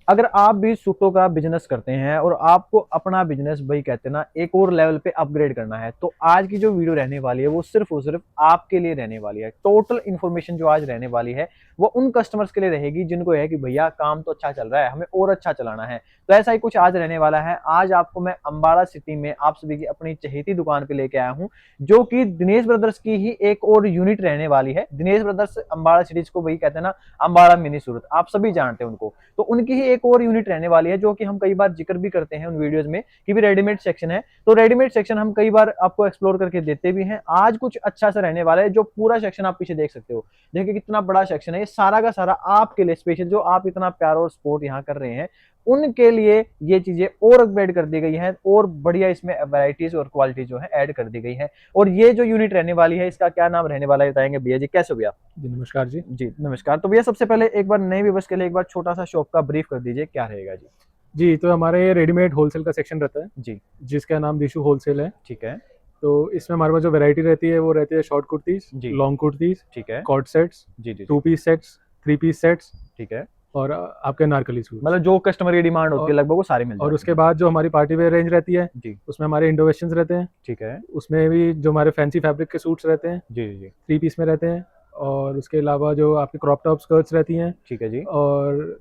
अगर आप भी सूटों का बिजनेस करते हैं और आपको अपना बिजनेस भाई कहते हैं ना एक और लेवल पे अपग्रेड करना है, तो आज की जो वीडियो रहने वाली है वो सिर्फ और सिर्फ आपके लिए रहने वाली है। टोटल इन्फॉर्मेशन जो आज रहने वाली है वो उन कस्टमर्स के लिए रहेगी जिनको है कि भैया काम तो अच्छा चल रहा है, हमें और अच्छा चलाना है। तो ऐसा ही कुछ आज रहने वाला है। आज आपको मैं अम्बाड़ा सिटी में आप सभी की अपनी चहेती दुकान पे लेके आया हूँ, जो कि दिनेश ब्रदर्स की ही एक और यूनिट रहने वाली है। दिनेश ब्रदर्स अम्बाड़ा सिटीज को वही कहते हैं ना, अम्बाड़ा मिनी सूरत, आप सभी जानते हैं उनको। तो उनकी ही एक और यूनिट रहने वाली है, जो कि हम कई बार जिक्र भी करते हैं उन वीडियोस में कि भी रेडीमेड सेक्शन है। तो रेडीमेड सेक्शन हम कई बार आपको एक्सप्लोर करके देते भी हैं। आज कुछ अच्छा सा रहने वाला है, जो पूरा सेक्शन आप पीछे देख सकते हो। देखिए कितना बड़ा सेक्शन है, ये सारा का सारा आपके लिए स्पेशल, जो आप इतना प्यार और सपोर्ट यहाँ कर रहे हैं उनके लिए ये चीजें और अपग्रेड कर दी गई है, और बढ़िया इसमें वैरायटीज और क्वालिटी जो है ऐड कर दी गई है। और ये जो यूनिट रहने वाली है इसका क्या नाम रहने वाला है बताएंगे भैया जी? कैसे हो भैया? जी नमस्कार जी। जी नमस्कार। तो भैया सबसे पहले एक बार नए व्यूअर्स के लिए एक बार छोटा सा शॉप का ब्रीफ कर दीजिए, क्या रहेगा जी? जी, तो हमारे रेडीमेड होलसेल का सेक्शन रहता है, जी जिसका नाम दिशु होलसेल है। ठीक है। तो इसमें हमारे पास जो वैरायटी रहती है वो रहती है शॉर्ट कुर्तीज़, जी लॉन्ग कुर्तीज़, ठीक है। कॉर्ड सेट्स, जी जी जी। 2 पीस सेट्स, 3 पीस सेट्स ठीक है। और आपके अनारकली सूट्स। मतलब जो कस्टमर की डिमांड होती और है लगभग वो सारी मिल जाती उसके है। बाद जो हमारी पार्टी वेयर रेंज रहती है, जी उसमें हमारे इंडो वेस्टर्न्स रहते हैं। ठीक है। उसमें भी जो हमारे फैंसी फैब्रिक के सूट्स रहते हैं, जी जी जी। 3 पीस में रहते हैं। और उसके अलावा जो आपकी क्रॉप टॉप स्कर्ट्स रहती हैं ठीक है जी। और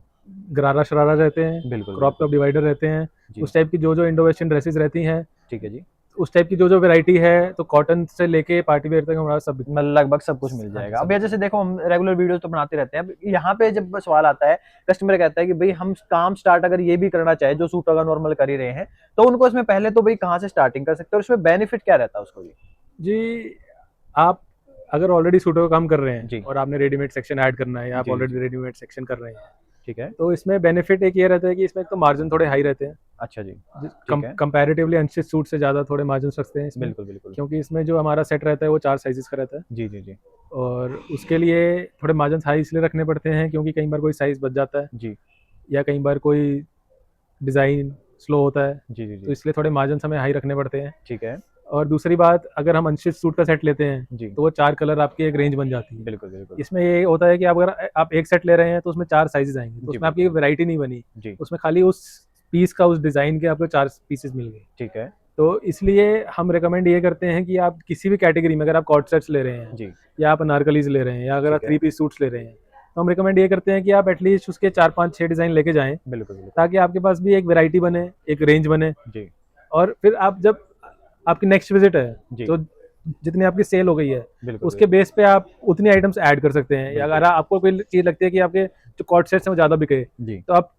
गरारा शरारा रहते हैं, बिल्कुल क्रॉप बिल्कुल। टॉप डिवाइडर रहते हैं। जी उस टाइप की जो जो इंडो वेस्टर्न ड्रेसेस रहती हैं, ठीक है जी। उस टाइप की जो जो वैरायटी है, तो कॉटन से लेके पार्टी वेयर तक हमारा सब। मतलब लगभग सब कुछ मिल हाँ जी, जाएगा। अब सब यार मिल जैसे जाएगा। देखो हम रेगुलर वीडियोस तो बनाते रहते हैं, अब यहाँ पे जब सवाल आता है, कस्टमर कहता है कि भाई हम काम स्टार्ट अगर ये भी करना चाहे जो सूट अगर नॉर्मल कर ही रहे हैं, तो उनको इसमें पहले तो भाई कहाँ से स्टार्टिंग कर सकते हैं और इसमें बेनिफिट क्या रहता है उसको भी? जी, आप अगर ऑलरेडी सूटों का काम कर रहे हैं जी और आपने रेडीमेड सेक्शन ऐड करना है, या आप जी जी जी। ऑलरेडी रेडीमेड सेक्शन कर रहे हैं, ठीक है। तो इसमें बेनिफिट एक ये रहता है कि इसमें एक तो मार्जिन थोड़े हाई रहते हैं। अच्छा जी। ठीक है। कंपैरेटिवली अनस्टिच सूट से ज़्यादा थोड़े मार्जिन रखते हैं इसमें, बिल्कुल बिल्कुल। क्योंकि इसमें जो हमारा सेट रहता है वो 4 साइज़ेस का रहता है। जी जी जी। और उसके लिए थोड़े मार्जिन हाई इसलिए रखने पड़ते हैं क्योंकि कई बार कोई साइज़ बच जाता है, जी या कई बार कोई डिज़ाइन स्लो होता है, जी जी तो जी। इसलिए थोड़े मार्जिन हमें हाई रखने पड़ते हैं। ठीक है। और दूसरी बात, अगर हम अनस्टिच सूट का सेट लेते हैं, जी तो वो 4 कलर आपकी एक रेंज बन जाती है। बिल्कुल बिल्कुल। इसमें ये होता है कि आप अगर आप एक सेट ले रहे हैं तो उसमें 4 साइज़ेज़ आएँगे, तो जी उसमें बिल्कुल आपकी बिल्कुल। वैरायटी नहीं बनी। जी उसमें खाली उस पीस का, उस डिज़ाइन के आपको 4 पीसेस मिल गए। ठीक है। तो इसलिए हम रिकमेंड ये करते हैं कि आप किसी भी कैटेगरी में, अगर आप कॉर्ड सेट्स ले रहे हैं, जी या आप अनारकलीज़ ले रहे हैं, या अगर आप ठीक है। 3 पीस सूट्स ले रहे हैं, तो हम रिकमेंड ये करते हैं कि आप एटलीस्ट उसके 4, 5, 6 डिज़ाइन लेके जाएँ, बिल्कुल बिल्कुल। ताकि आपके पास भी एक वैरायटी बने, एक रेंज बने। जी और फिर आप जब आपकी नेक्स्ट विज़िट है, जी तो जितनी आपकी सेल हो गई है, बिल्कुल उसके बिल्कुल। बेस पे आप उतनी आइटम्स ऐड कर सकते हैं। या बिल्कुल अगर आपको कोई चीज़ लगती है कि आपके जो कॉर्ड सेट्स हैं वो ज़्यादा बिके, जी तो आप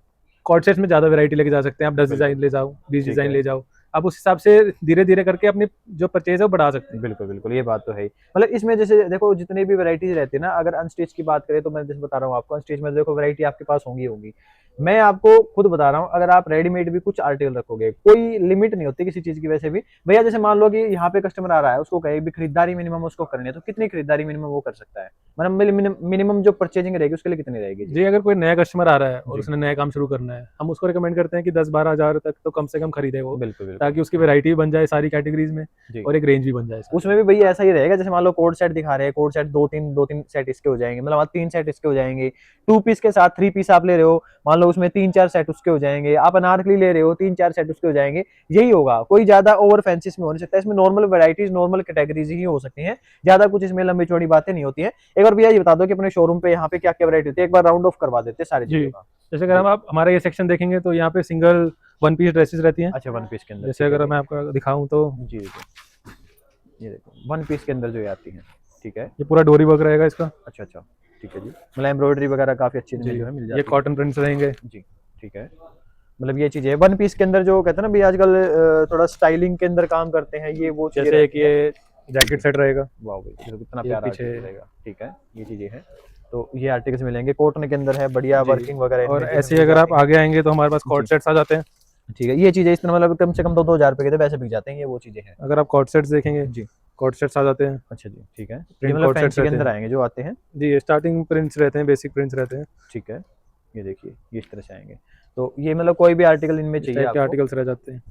कॉर्ड सेट्स में ज़्यादा वैरायटी लेके जा सकते हैं। आप 10 बिल्कुल। डिज़ाइन ले जाओ, 20 ठीक डिज़ाइन है। ले जाओ। आप उस हिसाब से धीरे-धीरे करके अपनी जो परचेज़ है वो बढ़ा सकते हैं। बिल्कुल, बिल्कुल, ये बात तो है ही। मतलब इसमें जैसे देखो जितनी भी वैराइटीज़ रहती है ना, अगर अनस्टिच की बात करें तो मैं जैसे बता रहा हूँ आपको, अनस्टिच में देखो वैराइटी आपके पास होंगी होंगी। मैं आपको खुद बता रहा हूँ, अगर आप रेडीमेड भी कुछ आर्टिकल रखोगे, कोई लिमिट नहीं होती किसी चीज़ की वैसे भी। भैया जैसे मान लो कि यहाँ पे कस्टमर आ रहा है, उसको कहे भी खरीदारी मिनिमम उसको करनी है, तो कितनी खरीदारी मिनिमम वो कर सकता है? मतलब मिनिमम जो परचेजिंग रहेगी उसके लिए कितनी रहेगी? जी। जी, अगर कोई नया कस्टमर आ रहा है और जी, उसने नया काम शुरू करना है, हम उसको रिकमेंड करते हैं कि 10-12 हज़ार तक तो कम से कम खरीदे वो, बिल्कुल, बिल्कुल। ताकि उसकी वैरायटी भी बन जाए सारी कैटेगरीज़ में, जी। और एक रेंज भी बन जाए सारी। उसमें भी भैया ऐसा ही रहेगा, जैसे मान लो कोड सेट दिखा रहे हैं, कोड सेट 2-3 सेट इसके हो जाएँगे, मतलब 3 सेट इसके हो जाएँगे। 2 पीस के साथ 3 पीस आप ले रहे हो, मान लो उसमें 3-4 सेट उसके हो जाएँगे। आप अनारकली ले रहे हो, 3-4 सेट उसके हो जाएँगे। यही होगा, कोई ज़्यादा ओवर फैंसी इसमें हो नहीं सकता। इसमें नॉर्मल वैराइटीज़, नॉर्मल कैटेगरीज़ ही हो सकती हैं। ज़्यादा कुछ इसमें लंबी-चौड़ी बातें नहीं होती हैं। एक बार भैया ये बता दो कि अपने शोरूम पे यहाँ पे क्या-क्या वैराइटी होती है? एक बार राउंड ऑफ करवा देते हैं सारी जी, चीज़ों का। जैसे अगर जी। हम आप हमारा ये सेक्शन देखेंगे, तो यहाँ पे सिंगल वन पीस ड्रेसेस रहती हैं। अच्छा, वन पीस के अंदर, जैसे ठीक है अगर जी। मैं आपको दिखाऊँ तो जी, जी। ये देखो, वन पीस के अंदर जो ये आती हैं, ठीक है। ये पूरा डोरी वर्क रहेगा इसका। अच्छा, अच्छा, ठीक है जी। मतलब एम्ब्रॉयडरी वगैरह काफ़ी अच्छी जी, इनमें जो है मिल ये जाती है। कॉटन प्रिंट्स रहेंगे। जी, ठीक है। मतलब ये चीज़ें वन पीस के अंदर जो कहते हैं ना भई आजकल थोड़ा स्टाइलिंग के अंदर काम करते हैं, ये वो चीज़ें जैसे एक रहती हैं। ये जी, जैकेट सेट रहेगा, वाह भई! देखो कितना ये प्यारा पीछे। आर्टिकल रहेगा। ठीक है, ये चीज़ें हैं। तो ये आर्टिकल्स मिलेंगे, कॉटन के अंदर है, बढ़िया जी, वर्किंग वगैरह और इनमें जो है ऐसे ही मिल अगर आप जाती हैं। आगे आएँगे तो हमारे पास कॉर्ड जी, सेट्स आ जाते हैं। ठीक है। ये चीज़ें इस तरह मतलब कम से कम 2-2 हज़ार रुपए के तो वैसे बिक जाते हैं, ये वो चीज़ें हैं। अगर आप कॉर्ड सेट्स देखेंगे, जी, कॉर्ड सेट्स आ जाते हैं। अच्छा जी, ठीक है। ये प्रिंट मतलब कॉर्ड सेट्स फैंसी के रहते अंदर हैं। आएँगे जो आते हैं। जी, स्टार्टिंग प्रिंट्स रहते हैं, बेसिक प्रिंट्स रहते हैं। ठीक है। ये देखिए, ये इस तरह से आएँगे। तो ये मतलब कोई भी आर्टिकल इनमें इस चाहिए टाइप के आपको। आर्टिकल्स रह जाते हैं।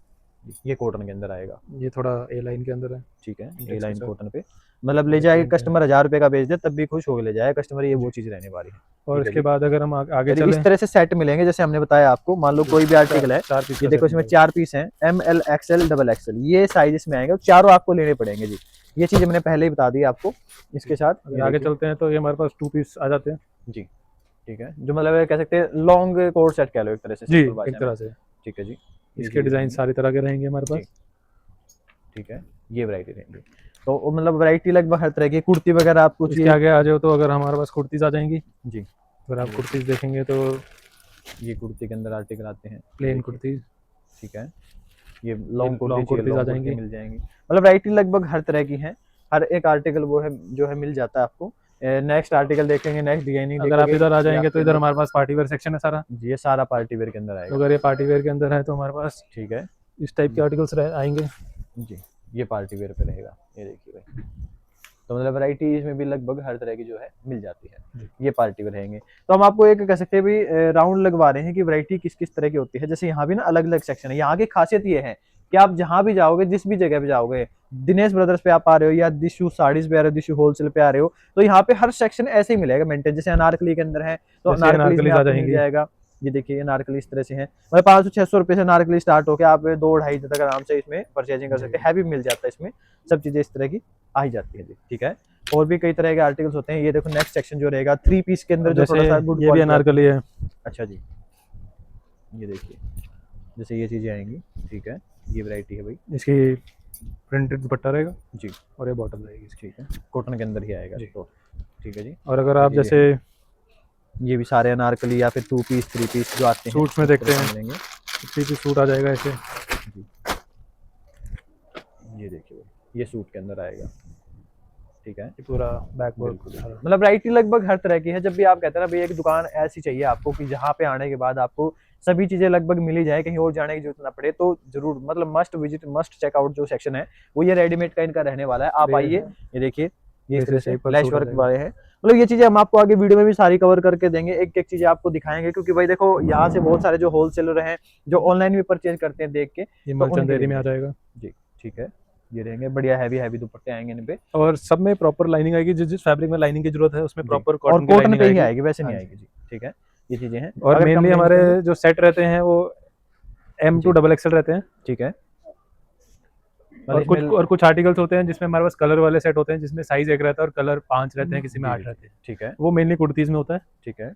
ये कॉटन के अंदर आएगा, ये थोड़ा ए लाइन के अंदर है। ठीक है। Index ए लाइन के साथ। कॉटन पे मतलब ले Index जाएगा print है। कस्टमर 1000 रुपए का बेच दे तब भी खुश होकर ले जाएगा कस्टमर, ये वो चीज़ रहने वाली है। और ठीक है इसके जी। बाद अगर हम आगे चलिए, चलें, इस तरह से सेट मिलेंगे जैसे हमने बताया आपको। मान लो कोई भी आर्टिकल है, 4 पीस ये का देखो set इसमें मिलेगा। 4 पीस हैं, M L XL double XL, ये साइज इसमें आएंगे, चारों आपको लेने पड़ेंगे जी। ये चीज़ मैंने पहले ही बता दी आपको। इसके साथ अगर आगे चलते हैं तो ये हमारे पास 2 पीस आ जाते हैं जी, ठीक है, जो मतलब कह सकते हैं लॉन्ग कोट सेट कह लो एक तरह से, जी, सिंपल भाषा एक में। तरह से। ठीक है जी। इसके डिजाइन सारी तरह के रहेंगे हमारे पास। ठीक है, ये वैरायटी रहेंगी। तो मतलब वैरायटी लगभग हर तरह की, कुर्ती वगैरह आपको इसके आगे आ जाओ तो अगर हमारे पास कुर्तीज आ जाएंगी जी। अगर आप कुर्तीज देखेंगे तो ये कुर्ती के अंदर आर्टिकल आते हैं, प्लेन कुर्तीज, ठीक है। ये लॉन्ग long कुर्ती कुर्तीज आ जाएंगी। मिल जाएंगी। मतलब वैरायटी लगभग हर तरह की है, हर एक आर्टिकल वो है जो है मिल जाता है आपको। नेक्स्ट आर्टिकल देखेंगे, नेक्स्ट डिजाइनिंग अगर आप इधर आ जाएंगे तो इधर हमारे पास पार्टी वेयर सेक्शन है सारा। ये सारा पार्टी वेयर के अंदर तो आएगा। अगर ये पार्टी वेयर के अंदर है तो हमारे पास ठीक है इस टाइप के आर्टिकल्स आएंगे जी, ये पार्टी वेयर पे रहेगा। ये देखिए भाई, तो मतलब वैरायटी इसमें भी लगभग हर तरह की जो है मिल जाती है। ये पार्टी वेयर रहेंगे। तो हम आपको एक कह सकते हैं भी राउंड लगवा रहे हैं कि वैरायटी किस किस तरह की होती है। जैसे यहाँ भी ना अलग अलग सेक्शन है। यहाँ की खासियत ये है कि आप जहाँ भी जाओगे, जिस भी जगह पे जाओगे, दिनेश ब्रदर्स पे आप आ रहे हो या दिशु साड़ीज पे आ रहे हो, दिशु होलसेल पे आ रहे हो, तो यहाँ पे हर सेक्शन ऐसे ही मिलेगा मेंटेन। जैसे अनारकली के अंदर है तो जैसे अनारकली में अनारकलीज आ आपको मिल जाएंगी। जाएगा। ये देखिए अनारकली इस तरह से है, मतलब 500-600 रुपए से अनारकली स्टार्ट होकर आप 2-2.5 तक आराम से इसमें परचेजिंग कर सकते हैं। हैवी मिल जाता है इसमें, सब चीजें इस तरह की आ ही जाती है जी। ठीक है, और भी कई तरह के आर्टिकल्स होते हैं। ये देखो नेक्स्ट सेक्शन जो रहेगा 3 पीस के अंदर, जो जैसे थोड़ा सा गुड ये भी क्वालिटी। अनारकली है। अच्छा जी, ये देखिए जैसे ये चीजें आएंगी। ठीक है, ये वैरायटी है भाई। इसकी प्रिंटेड दुपट्टा रहेगा जी, और ये बॉटम रहेगी इसकी। ठीक है, कॉटन के अंदर ही आएगा जी। तो। ठीक है जी। और अगर आप ये जैसे ये भी सारे अनारकली या फिर 2 पीस 3 पीस जो आते हैं सूट्स में देखते हैं, मिलेंगे। 3 पीस सूट आ जाएगा ऐसे। ये देखिए ये सूट के अंदर आएगा। ठीक है, ये पूरा बैक वर्क, मतलब वैरायटी लगभग हर तरह की है। जब भी आप कहते हैं ना भाई एक दुकान ऐसी चाहिए आपको कि जहाँ पे आने के बाद आपको सभी चीजें लगभग मिल ही जाए, कहीं और जाने की जरूरत ना पड़े, तो जरूर मतलब मस्ट विजिट, मस्ट चेकआउट जो सेक्शन है वो ये रेडीमेड का इनका रहने वाला है। आप आइए, ये देखिए ये इस तरह से फ्लैश वर्क वाले हैं। मतलब ये चीजें हम आपको आगे वीडियो में भी सारी कवर करके देंगे, एक एक चीजें आपको दिखाएंगे, क्योंकि भाई देखो यहाँ से बहुत सारे जो होलसेलर हैं जो ऑनलाइन भी परचेज करते हैं देख के, ये तो मलचंद उनके एरिया में लिए आ जाएगा जी। ठीक है, ये रहेंगे बढ़िया हैवी हैवी दुपट्टे आएंगे इन पे, और सब में प्रॉपर लाइनिंग आएगी। जिस जिस फैब्रिक में लाइनिंग की जरूरत है उसमें प्रॉपर और कॉटन की कॉटन लाइनिंग पे ही आएगी। आएगी, वैसे नहीं हाँ जी। आएगी जी। ठीक है, ये चीजें हैं। और अगर कम मेनली रेंज के हमारे अंदर- जो सेट रहते हैं वो M2 डबल एक्सएल रहते हैं। ठीक है, और कुछ आर्टिकल्स होते हैं जिसमें हमारे पास कलर वाले सेट होते हैं, जिसमें साइज 1 रहता है और कलर 5 रहते हैं, किसी में 8 रहते हैं। ठीक है, वो मेनली कुर्तीज में होता है। ठीक है,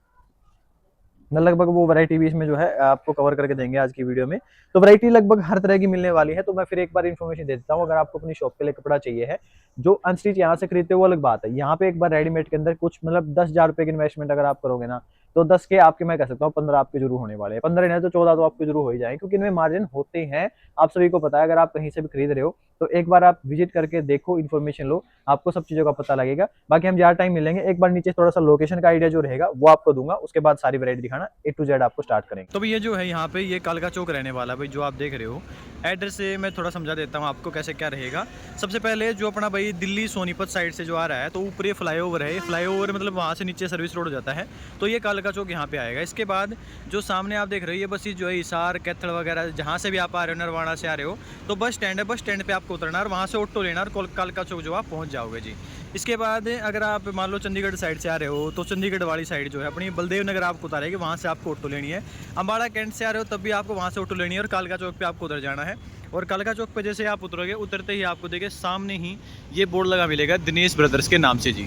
लगभग वो वैरायटी भी इसमें जो है आपको कवर करके देंगे आज की वीडियो में। तो वैरायटी लगभग हर तरह की मिलने वाली है। तो मैं फिर एक बार इन्फॉर्मेशन दे देता हूँ, अगर आपको अपनी शॉप के लिए कपड़ा चाहिए है, जो अनस्टिच यहाँ से खरीदते हो वो अलग बात है। यहाँ पे एक बार रेडीमेड के अंदर कुछ मतलब 10,000 रुपए की इन्वेस्टमेंट अगर आप करोगे ना, तो 10 के आपके मैं कह सकता हूँ 15 आपके जरूर होने वाले हैं। 15 नहीं तो 14 तो आपके जरूर हो ही जाएंगे, क्योंकि इनमें मार्जिन होते हैं। आप सभी को पता है, अगर आप कहीं से भी खरीद रहे हो तो एक बार आप विजिट करके देखो, इन्फॉर्मेशन लो, आपको सब चीजों का पता लगेगा। बाकी हम ज्यादा टाइम मिलेंगे, एक बार नीचे थोड़ा सा लोकेशन का आइडिया जो रहेगा वो आपको दूंगा, उसके बाद सारी वैरायटी दिखाना A to Z आपको स्टार्ट करेंगे। तो ये जो है यहाँ पे ये कालका चौक रहने वाला भाई, जो आप देख रहे हो। एड्रेस से मैं थोड़ा समझा देता हूँ आपको कैसे क्या रहेगा। सबसे पहले जो अपना भाई दिल्ली सोनीपत साइड से जो आ रहा है, तो ऊपर ये फ्लाईओवर है। फ्लाईओवर मतलब वहाँ से नीचे सर्विस रोड हो जाता है, तो ये कालका चौक यहाँ पे आएगा। इसके बाद जो सामने आप देख रहे हो ये बस जो है हिसार कैथल वगैरह जहाँ से भी आप आ रहे हो, नरवाड़ा से आ रहे हो, तो बस स्टैंड है। बस स्टैंड पे आपको उतरना और वहाँ से ऑटो लेना और कालका चौक जो आप पहुँच जाओगे जी। इसके बाद अगर आप मान लो चंडीगढ़ साइड से आ रहे हो, तो चंडीगढ़ वाली साइड जो है अपनी बलदेव नगर आपको उतारेगी, वहाँ से आपको ऑटो लेनी है। अम्बाड़ा कैंट से आ रहे हो तब भी आपको वहाँ से ऑटो लेनी है और कालका चौक पे आपको उतर जाना है। और कालका चौक पे जैसे आप उतरोगे, उतरते ही आपको देखिए सामने ही ये बोर्ड लगा मिलेगा दिनेश ब्रदर्स के नाम से जी।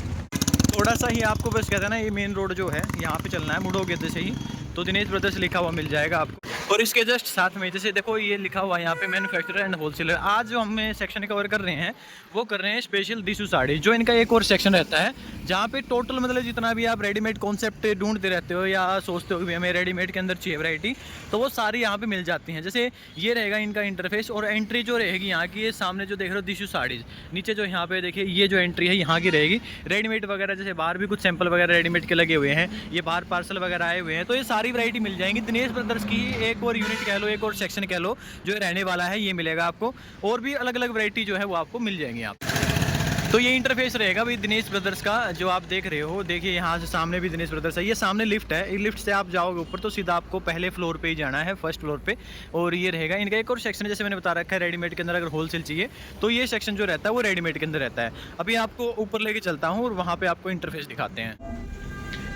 थोड़ा सा ही आपको बस कहते हैं ना, ये मेन रोड जो है यहाँ पे चलना है, मुड़ोगे जैसे ही तो दिनेश ब्रदर्स लिखा हुआ मिल जाएगा आपको। और इसके जस्ट साथ में जैसे देखो ये लिखा हुआ है यहाँ पे मैन्युफैक्चरर एंड होलसेलर। आज जो हम सेक्शन कवर कर रहे हैं वो कर रहे हैं स्पेशल दिशु साड़ी, जो इनका एक और सेक्शन रहता है जहाँ पे टोटल मतलब जितना भी आप रेडीमेड कॉन्सेप्ट ढूंढते रहते हो या सोचते हो कि हमें रेडीमेड के अंदर चाहिए वैरायटी, तो वो सारी यहाँ पे मिल जाती हैं। जैसे ये रहेगा इनका इंटरफेस और एंट्री जो रहेगी यहाँ की, ये सामने जो देख रहे हो दिशु साड़ीज, नीचे जो यहाँ पे देखिए ये जो एंट्री है यहाँ की रहेगी। रेडीमेड वगैरह जैसे बाहर भी कुछ सैंपल वगैरह रेडीमेड के लगे हुए हैं, ये बाहर पार्सल वगैरह आए हुए हैं, तो ये सारी वैरायटी मिल जाएंगी। दिनेश ब्रदर्स की एक और यूनिट कह लो, एक और सेक्शन कह लो जो रहने वाला है, ये मिलेगा आपको। और भी अलग अलग वैरायटी जो है वो आपको मिल जाएंगी। आप तो ये इंटरफेस रहेगा भाई दिनेश ब्रदर्स का, जो आप देख रहे हो। देखिए यहाँ से सामने भी दिनेश ब्रदर्स है, ये सामने लिफ्ट है, लिफ्ट से आप जाओगे ऊपर तो सीधा आपको पहले फ्लोर पे ही जाना है, फर्स्ट फ्लोर पे। और ये रहेगा इनका एक और सेक्शन, जैसे मैंने बता रखा है रेडीमेड के अंदर अगर होलसेल चाहिए तो ये सेक्शन जो रहता है वो रेडीमेड के अंदर रहता है। अभी आपको ऊपर लेके चलता हूँ और वहाँ पे आपको इंटरफेस दिखाते हैं।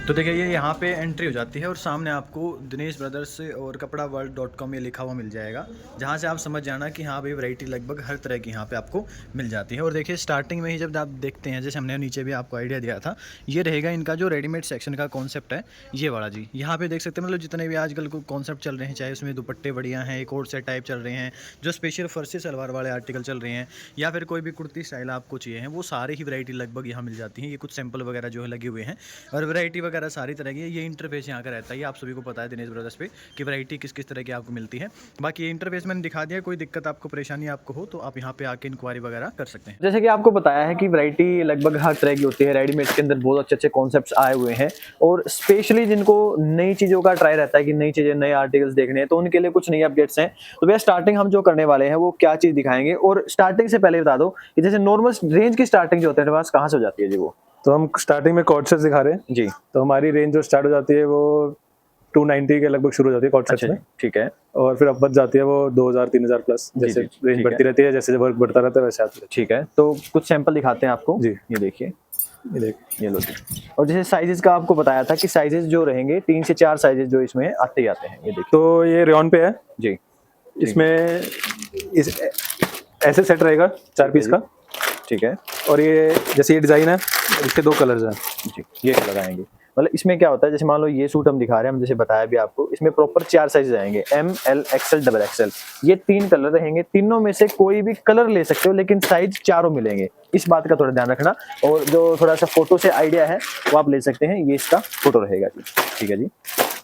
तो देखिए ये यहाँ पे एंट्री हो जाती है और सामने आपको दिनेश ब्रदर्स और कपड़ावर्ल्ड.com ये लिखा हुआ मिल जाएगा, जहाँ से आप समझ जाना कि हाँ भाई वैरायटी लगभग हर तरह की यहाँ पे आपको मिल जाती है। और देखिए स्टार्टिंग में ही जब आप देखते हैं, जैसे हमने नीचे भी आपको आइडिया दिया था, ये रहेगा इनका जो रेडीमेड सेक्शन का कॉन्सेप्ट है ये वाला जी। यहाँ पे देख सकते हैं मतलब जितने भी आजकल को कॉन्सेप्ट चल रहे हैं, चाहे उसमें दुपट्टे बढ़िया हैं, एक और सेट टाइप चल रहे हैं, जो स्पेशल फर्सी सलवार वाले आर्टिकल चल रहे हैं, या फिर कोई भी कुर्ती स्टाइल आपको चाहिए है, वो सारी ही वैरायटी लगभग यहाँ मिल जाती है। ये कुछ सैंपल वगैरह जो है लगे हुए हैं और वैरायटी वगैरह सारी तरह की। ये इंटरफेस यहाँ का रहता है, ये आप सभी को पता है दिनेश ब्रदर्स पे कि वैरायटी किस किस तरह की आपको मिलती है। बाकी ये इंटरफेस मैंने दिखा दिया, कोई दिक्कत आपको परेशानी आपको हो तो आप यहाँ पे आके इंक्वायरी वगैरह कर सकते हैं। जैसे कि आपको बताया है कि वैरायटी लगभग हर तरह की होती है, रेडीमेड के अंदर बहुत अच्छे अच्छे कॉन्सेप्ट्स आए हुए हैं। और स्पेशली जिनको नई चीज़ों का ट्राई रहता है कि नई चीज़ें, नए आर्टिकल्स देखने हैं, तो उनके लिए कुछ नई अपडेट्स हैं। तो भैया स्टार्टिंग हम जो करने वाले हैं वो क्या चीज़ दिखाएंगे, और स्टार्टिंग से पहले बता दो कि जैसे नॉर्मल रेंज की स्टार्टिंग जो होता है पास कहाँ से हो जाती है जी वो? तो हम स्टार्टिंग में कॉर्ड सेट्स दिखा रहे हैं जी। तो हमारी रेंज जो स्टार्ट हो जाती है वो 290 के लगभग शुरू हो जाती है कॉर्ड सेट्स में। ठीक है। और फिर अब बच जाती है वो 2000-3000 प्लस, जैसे रेंज बढ़ती रहती है, जैसे वर्क बढ़ता रहता है वैसे आती है। ठीक है, तो कुछ सैंपल दिखाते हैं आपको जी। ये देखिए, ये देख, ये लो जी। और जैसे साइजेस का आपको बताया था कि साइजेस जो रहेंगे 3 से 4 साइजेस जो इसमें आते ही आते हैं। ये देखिए, तो ये रेयॉन पे है जी। इसमें इस ऐसे सेट रहेगा 4 पीस का। ठीक है। और ये जैसे ये डिजाइन है, इसके 2 कलर्स हैं जी। ये कलर आएंगे, मतलब इसमें क्या होता है, जैसे मान लो ये सूट हम दिखा रहे हैं, हम जैसे बताया भी आपको, इसमें प्रॉपर 4 साइज आएंगे, M, L, XL, double XL. ये 3 कलर रहेंगे, तीनों में से कोई भी कलर ले सकते हो, लेकिन साइज चारों मिलेंगे, इस बात का थोड़ा ध्यान रखना। और जो थोड़ा सा फोटो से आइडिया है वो आप ले सकते हैं, ये इसका फोटो रहेगा जी। ठीक है जी,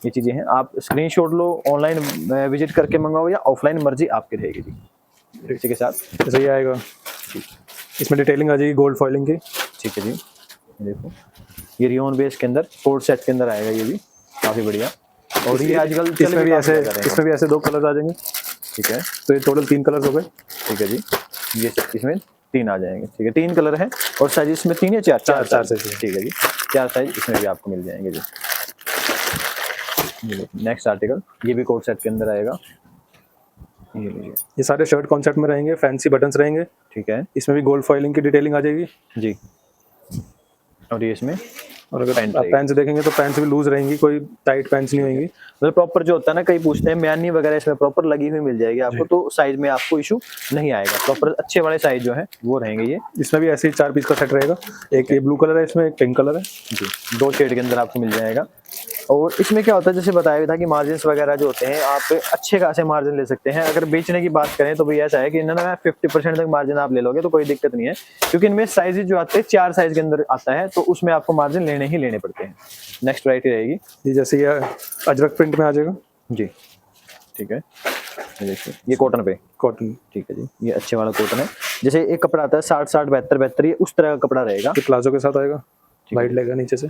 ये चीजें हैं, आप स्क्रीनशॉट लो, ऑनलाइन विजिट करके मंगाओ या ऑफलाइन, मर्जी आपकी रहेगी जी। इसी के साथ जैसे ये आएगा, इसमें डिटेलिंग आ जाएगी गोल्ड फॉइलिंग की। ठीक है जी, देखो ये रियोन बेस के अंदर कोड सेट के अंदर आएगा, ये भी काफी बढ़िया। और ये आजकल इसमें भी ऐसे 2 कलर आ जाएंगे। ठीक है, तो ये टोटल 3 कलर हो गए। ठीक है जी, ये इसमें 3 आ जाएंगे। ठीक है, 3 कलर हैं और साइज इसमें 3 या 4? 4 साइज। ठीक है जी, 4 साइज इसमें भी आपको मिल जाएंगे जी। नेक्स्ट आर्टिकल, ये भी कोड सेट के अंदर आएगा। ये लीजिए, ये सारे शर्ट कॉन्सेप्ट में रहेंगे, फैंसी बटन्स रहेंगे। ठीक है, इसमें भी गोल्ड फॉइलिंग की डिटेलिंग आ जाएगी जी। और ये इसमें, और अगर आप पैंट से देखेंगे तो पैंट्स भी लूज रहेंगी, कोई टाइट पैंट्स नहीं होंगी। मतलब प्रॉपर जो होता है ना, कई पूछते हैं म्यानी वगैरह इसमें प्रॉपर लगी हुई मिल जाएगी आपको, तो साइज में आपको इशू नहीं आएगा, प्रॉपर अच्छे वाले साइज जो है वो रहेंगे। ये इसमें भी ऐसे ही 4 पीस का सेट रहेगा, एक ये ब्लू कलर है, इसमें एक पिंक कलर है जी, 2 शेड के अंदर आपको मिल जाएगा। और इसमें क्या होता है, जैसे बताया भी था कि मार्जिन वगैरह जो होते हैं आप अच्छे खासे मार्जिन ले सकते हैं। अगर बेचने की बात करें तो भैया ऐसा है कि इनमें 50% तक मार्जिन आप ले लोगे तो कोई दिक्कत नहीं है, क्योंकि इनमें साइजेज जो आते हैं 4 साइज के अंदर आता है, तो उसमें आपको मार्जिन लेने ही लेने पड़ते हैं। नेक्स्ट वैरायटी रहेगी जी, जैसे ये अजरक प्रिंट में आ जाएगा जी। ठीक है, ये देखिए, ये कॉटन पे, कॉटन। ठीक है जी, ये अच्छे वाला कॉटन है। जैसे एक कपड़ा आता है 60, 60, 72, 72, ये उस तरह का कपड़ा रहेगा। ये प्लाजो के साथ आएगा, वाइट लेगा नीचे से,